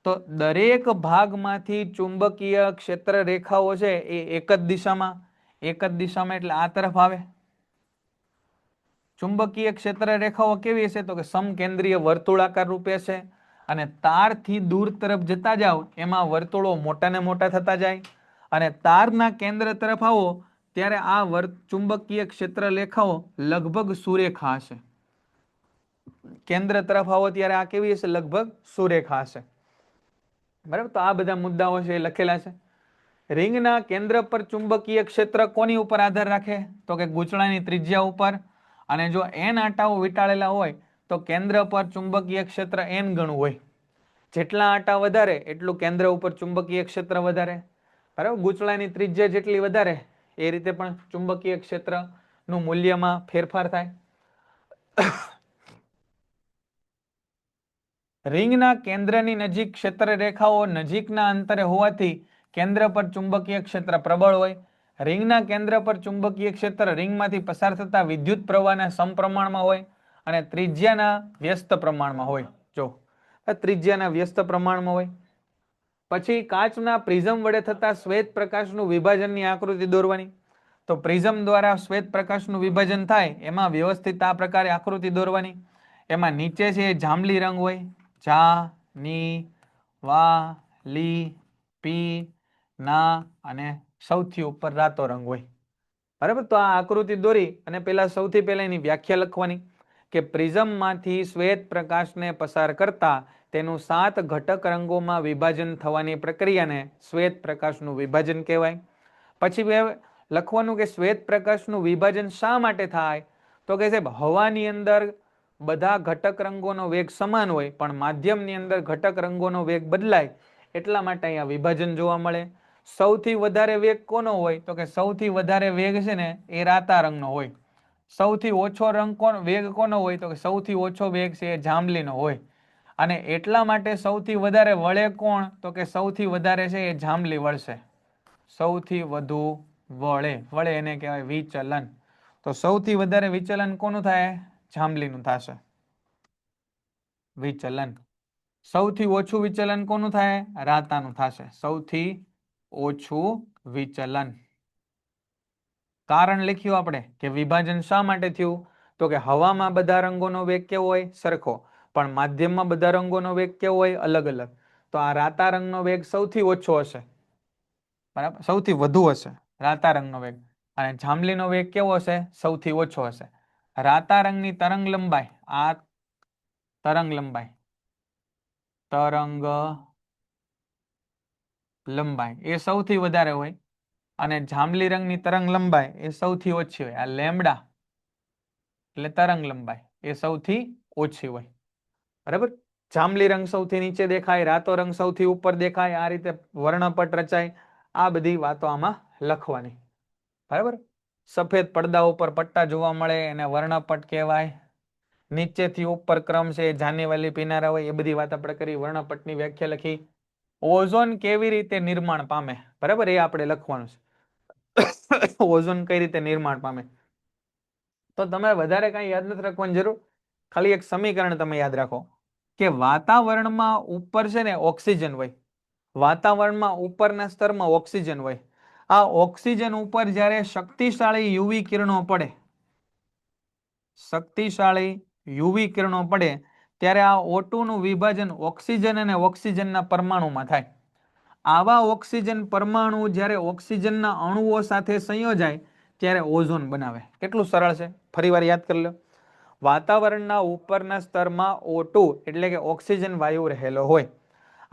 તો દરેક ભાગમાંથી ચુંબકીય ક્ષેત્ર રેખાઓ છે એ એક જ દિશામાં, એક જ દિશામાં એટલે આ તરફ આવે. ચુંબકીય ક્ષેત્ર રેખાઓ કેવી હશે તો કે સમકેન્દ્રીય વર્તુળાકાર રૂપે છે અને તારથી દૂર તરફ જતા જાઓ એમાં વર્તુળો મોટા ને મોટા થતા જાય અને તારના કેન્દ્ર તરફ આવો ત્યારે આ ચુંબકીય ક્ષેત્ર રેખાઓ લગભગ સુરેખા હશે. કેન્દ્ર તરફ આવો ત્યારે આ કેવી હશે લગભગ સુરેખા હશે. બરાબર, તો આ બધા મુદ્દાઓ છે એ લખેલા છે. રિંગના કેન્દ્ર પર ચુંબકીય ક્ષેત્ર કોની ઉપર આધાર રાખે તો કે ગૂંચળાની ત્રિજ્યા ઉપર અને જો n આંટાઓ વીંટાળેલા હોય તો કેન્દ્ર પર ચુંબકીય ક્ષેત્ર n ગણું હોય. જેટલા આંટા વધારે એટલું કેન્દ્ર ઉપર ચુંબકીય ક્ષેત્ર વધારે. બરાબર, ગૂંચળાની ત્રિજ્યા જેટલી વધારે એ રીતે પણ ચુંબકીય ક્ષેત્રનું મૂલ્યમાં ફેરફાર થાય. રિંગના કેન્દ્રની નજીક ક્ષેત્ર રેખાઓ નજીકના અંતરે હોવાથી કેન્દ્ર પર ચુંબકીય ક્ષેત્ર પ્રબળ હોય. રિંગના કેન્દ્ર પર ચુંબકીય ક્ષેત્ર રિંગમાંથી પસાર થતા વિદ્યુત પ્રવાહના સમપ્રમાણમાં હોય અને ત્રિજ્યાના વ્યસ્ત પ્રમાણમાં હોય. જો ત્રિજ્યાના વ્યસ્ત પ્રમાણમાં હોય. પછી કાચના પ્રિઝમ વડે થતા શ્વેત પ્રકાશનું વિભાજનની આકૃતિ દોરવાની. તો પ્રિઝમ દ્વારા શ્વેત પ્રકાશનું વિભાજન થાય એમાં વ્યવસ્થિત આ પ્રકારે આકૃતિ દોરવાની. એમાં નીચે છે જાંબલી રંગ હોય, જા, ની, વા, લી, પી, ના અને સૌથી ઉપર રાતો રંગ હોય. બરાબર, તો આ આકૃતિ દોરી અને પેલા સૌથી પહેલા એની વ્યાખ્યા લખવાની કે પ્રિઝમમાંથી શ્વેત પ્રકાશને પસાર કરતા તેનું 7 ઘટક રંગોમાં વિભાજન થવાની પ્રક્રિયાને શ્વેત પ્રકાશનું વિભાજન કહેવાય. પછી લખવાનું કે શ્વેત પ્રકાશનું વિભાજન શા માટે થાય તો કે સાહેબ હવાની અંદર બધા ઘટક રંગોનો વેગ સમાન હોય પણ માધ્યમની અંદર ઘટક રંગોનો વેગ બદલાય એટલા માટે અહીંયા વિભાજન જોવા મળે. સૌથી વધારે વેગ કોનો હોય તો કે સૌથી વધારે વેગ છે ને એ રાતા રંગનો હોય. સૌથી ઓછો વેગ કોનો હોય તો કે સૌથી ઓછો વેગ છે એ જાંબલીનો હોય. અને એટલા માટે સૌથી વધારે વળે કોણ તો કે સૌથી વધારે છે એ જાંબલી વળશે. સૌથી વધુ વળે એને કહેવાય વિચલન. તો સૌથી વધારે વિચલન કોનું થાય જાંબલીનું થશે વિચલન. સૌથી ઓછું વિચલન કોનું થાય રાતાનું થશે સૌથી ઓછું વિચલન. કારણ લખ્યું આપણે કે વિભાજન શા માટે થયું તો કે હવામાં બધા રંગોનો વેગ કેવો હોય સરખો પણ માધ્યમમાં બધા રંગોનો વેગ કેવો હોય અલગ અલગ. તો આ રાતા રંગનો વેગ સૌથી ઓછો હશે, બરાબર, સૌથી વધુ હશે રાતા રંગનો વેગ અને જાંબલીનો વેગ કેવો હશે સૌથી ઓછો હશે. રાતા રંગની તરંગ લંબાઈ આ તરંગ લંબાઈ એ સૌથી વધારે હોય અને જાંબલી રંગની તરંગ લંબાઈ એ સૌથી ઓછી હોય. આ લેમ્બડા એટલે તરંગ લંબાઈ એ સૌથી ઓછી હોય. બરાબર, જાંબલી રંગ સૌથી નીચે દેખાય, રાતો રંગ સૌથી ઉપર દેખાય, આ રીતે વર્ણપટ રચાય. આ બધી વાતો આમાં લખવાની. બરાબર, સફેદ પડદા ઉપર પટ્ટા જોવા મળે એને વર્ણપટ કહેવાય. નીચેથી ઉપર ક્રમ છે જાનેવાલી પીનારા હોય એ બધી વાત આપણે કરી. વર્ણપટની વ્યાખ્યા લખી. ઓઝોન કેવી રીતે નિર્માણ પામે બરાબર એ આપણે લખવાનું છે. ઓઝોન કઈ રીતે નિર્માણ પામે તો તમે વધારે કઈ યાદ નથી રાખવાની જરૂર. ખાલી એક સમીકરણ તમે યાદ રાખો કે વાતાવરણમાં ઉપર છે ને ઓક્સિજન હોય. વાતાવરણમાં ઉપરના સ્તરમાં ઓક્સિજન હોય. આ ઓક્સિજન ઉપર જ્યારે શક્તિશાળી યુવી કિરણો પડે, શક્તિશાળી યુવી કિરણો પડે ત્યારે આ O2 નું વિભાજન ઓક્સિજન અને ઓક્સિજનના પરમાણુમાં થાય. આવા ઓક્સિજન પરમાણુ જ્યારે ઓક્સિજનના અણુઓ સાથે સંયોજાય ત્યારે ઓઝોન બનાવે. કેટલું સરળ છે, ફરીવાર યાદ કરી લો. વાતાવરણના ઉપરના સ્તરમાં O2 એટલે કે ઓક્સિજન વાયુ રહેલો હોય.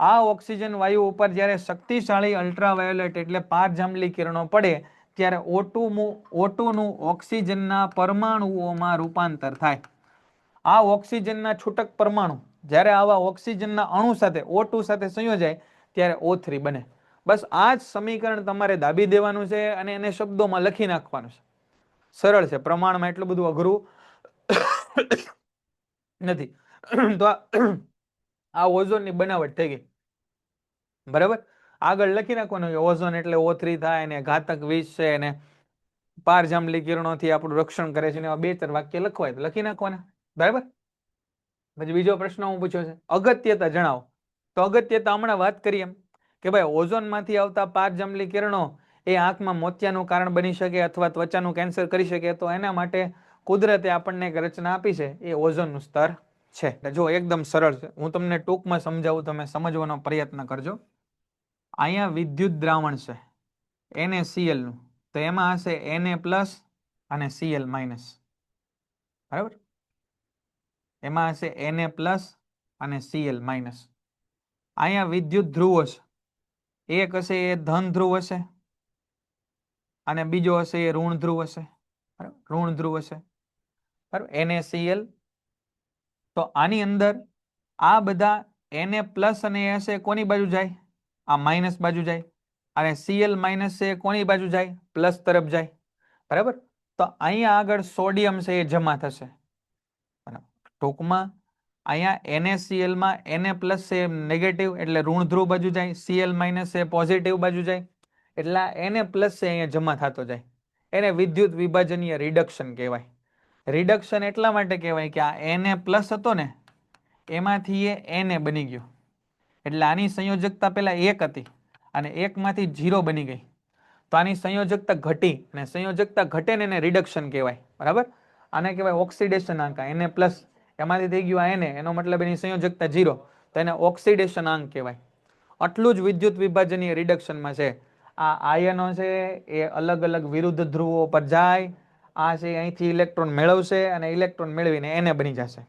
આ ઓક્સિજન વાયુ ઉપર જ્યારે શક્તિશાળી અલ્ટ્રાવાયોલેટ એટલે પારજાંબલી કિરણો પડે ત્યારે O2 નું ઓક્સિજનના પરમાણુઓમાં રૂપાંતર થાય. આ ઓક્સિજનના છૂટક પરમાણુ જ્યારે આવા ઓક્સિજનના અણુ સાથે O2 સાથે સંયોજાય ત્યારે O3 બને. બસ આ જ સમીકરણ તમારે દાબી દેવાનું છે અને એને શબ્દોમાં લખી નાખવાનું છે. સરળ છે, પ્રમાણમાં એટલું બધું અઘરું નથી. તો આ ઓઝોનની બનાવટ થઈ ગઈ. બરાબર, આગળ લખી નાખવાનું કે ઓઝોન એટલે O3 થાય ને ઘાતક વિષ છે ને પારજાંબલી કિરણોથી આપણું રક્ષણ કરે છે ને એવા 2-4 વાક્ય લખવાય તો લખી નાખવાના. બરાબર, પછી બીજો પ્રશ્ન હું પૂછ્યો છે અગત્યતા જણાવો. તો અગત્યતા હમણાં વાત કરી એમ કે ભાઈ ઓઝોનમાંથી આવતા પારજાંબલી કિરણો એ આંખમાં મોતિયાનું કારણ બની શકે અથવા ત્વચાનું કેન્સર કરી શકે, તો એના માટે કુદરતે આપણને એક રચના આપી છે, એ ઓઝોનનું સ્તર છે. જો એકદમ સરળ છે, હું તમને ટૂંકમાં સમજાવું, તમે સમજવાનો પ્રયત્ન કરજો. અહીંયા વિદ્યુત દ્રાવણ છે NaCl નું, તો એમાં હશે Na પ્લસ અને Cl માઇનસ, બરાબર? એમાં હશે Na પ્લસ અને Cl માઇનસ. અહીંયા વિદ્યુત ધ્રુવો છે, એક હશે એ ધન ધ્રુવ હશે અને બીજો હશે એ ઋણ ધ્રુવ હશે, બરાબર? ઋણ ધ્રુવ હશે, બરાબર? NaCl. તો આની અંદર આ બધા Na પ્લસ અને એ હશે કોની બાજુ જાય? આ માઇનસ બાજુ જાય. અને Cl માઇનસ છે એ કોની બાજુ જાય? પ્લસ તરફ જાય, બરાબર? તો અહીંયા આગળ સોડિયમ છે એ જમા થશે, બરાબર? ટૂંકમાં અહીંયા NaCl માં Na પ્લસ છે નેગેટિવ એટલે ઋણ ધ્રુવ બાજુ જાય, Cl માઇનસ છે પોઝિટિવ બાજુ જાય, એટલે Na પ્લસ છે અહીંયા જમા થતો જાય. એને વિદ્યુત વિભાજનીય રિડક્શન કહેવાય. રિડક્શન એટલા માટે કહેવાય કે આ Na પ્લસ હતો ને, એમાંથી એ Na બની ગયો, એટલે આની સંયોજકતા પહેલા 1 હતી અને 1 માંથી 0 બની ગઈ, તો આની સંયોજકતા ઘટી, અને સંયોજકતા ઘટે ને એને રિડક્શન કહેવાય, બરાબર? આને કહેવાય ઓક્સિડેશન આંક. Na પ્લસ એમાંથી થઈ ગયું આ Na, એનો મતલબ એની સંયોજકતા 0, તો એને ઓક્સિડેશન આંક કહેવાય. આટલું જ વિદ્યુત વિભાજનીય રિડક્શનમાં છે. આ આયનો છે એ અલગ અલગ વિરુદ્ધ ધ્રુવો પર જાય, આ છે અહીંથી ઇલેક્ટ્રોન મેળવશે અને ઇલેક્ટ્રોન મેળવીને Na બની જશે,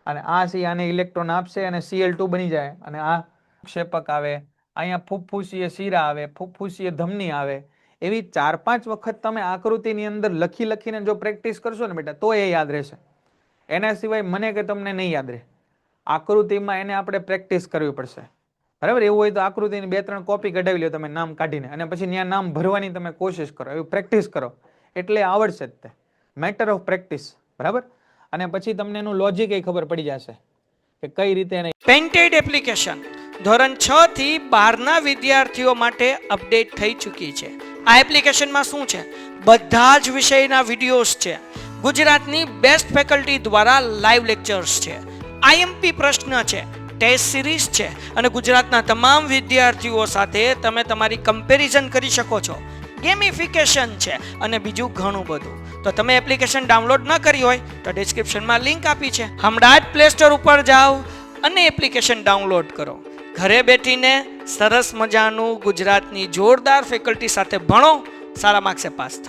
અને આ છે આને ઇલેક્ટ્રોન આપશે અને Cl2 બની જાય, અને આ ક્ષેપક આવે, અહીંયા ફુફ્ફુસીય શિરા આવે, ફુફ્ફુસીય ધમની આવે. એવી 4-5 વખત તમે આકૃતિની અંદર લખીને જો પ્રેક્ટિસ કરશો ને બેટા, તો એ યાદ રહેશે. એના સિવાય મને કે તમને નહીં યાદ રહે. આકૃતિમાં એને આપણે પ્રેક્ટિસ કરવી પડશે, બરાબર? એવું હોય તો આકૃતિની 2-3 કોપી કઢાવી લો તમે નામ કાઢીને, અને પછી ત્યાં નામ ભરવાની તમે કોશિશ કરો, એવી પ્રેક્ટિસ કરો, એટલે આવડશે જ તે. મેટર ઓફ પ્રેક્ટિસ, બરાબર? અને પછી તમને એનું લોજિક એ ખબર પડી જશે કે કઈ રીતે એને. પેન્ટેડ એપ્લિકેશન ધોરણ 6 થી 12 ના વિદ્યાર્થીઓ માટે અપડેટ થઈ ચૂકી છે. આ એપ્લિકેશનમાં શું છે? બધા જ વિષયના વિડીયોઝ છે. ગુજરાતની બેસ્ટ ફેકલ્ટી દ્વારા લાઈવ લેક્ચર્સ છે, IMP પ્રશ્ન છે, ટેસ્ટ સિરીઝ છે, અને ગુજરાતના તમામ વિદ્યાર્થીઓ સાથે તમે તમારી કમ્પેરિઝન કરી શકો છો. ગેમિફિકેશન છે અને બીજું ઘણું બધું. તો તમે એપ્લિકેશન ડાઉનલોડ ન કરી હોય તો ડિસ્ક્રિપ્શનમાં લિંક આપી છે, હમણાં જ પ્લે સ્ટોર ઉપર જાઓ અને એપ્લિકેશન ડાઉનલોડ કરો. ઘરે બેઠીને સરસ મજાનું ગુજરાતની જોરદાર ફેકલ્ટી સાથે ભણો, સારા માર્ક્સે પાસ થાઓ.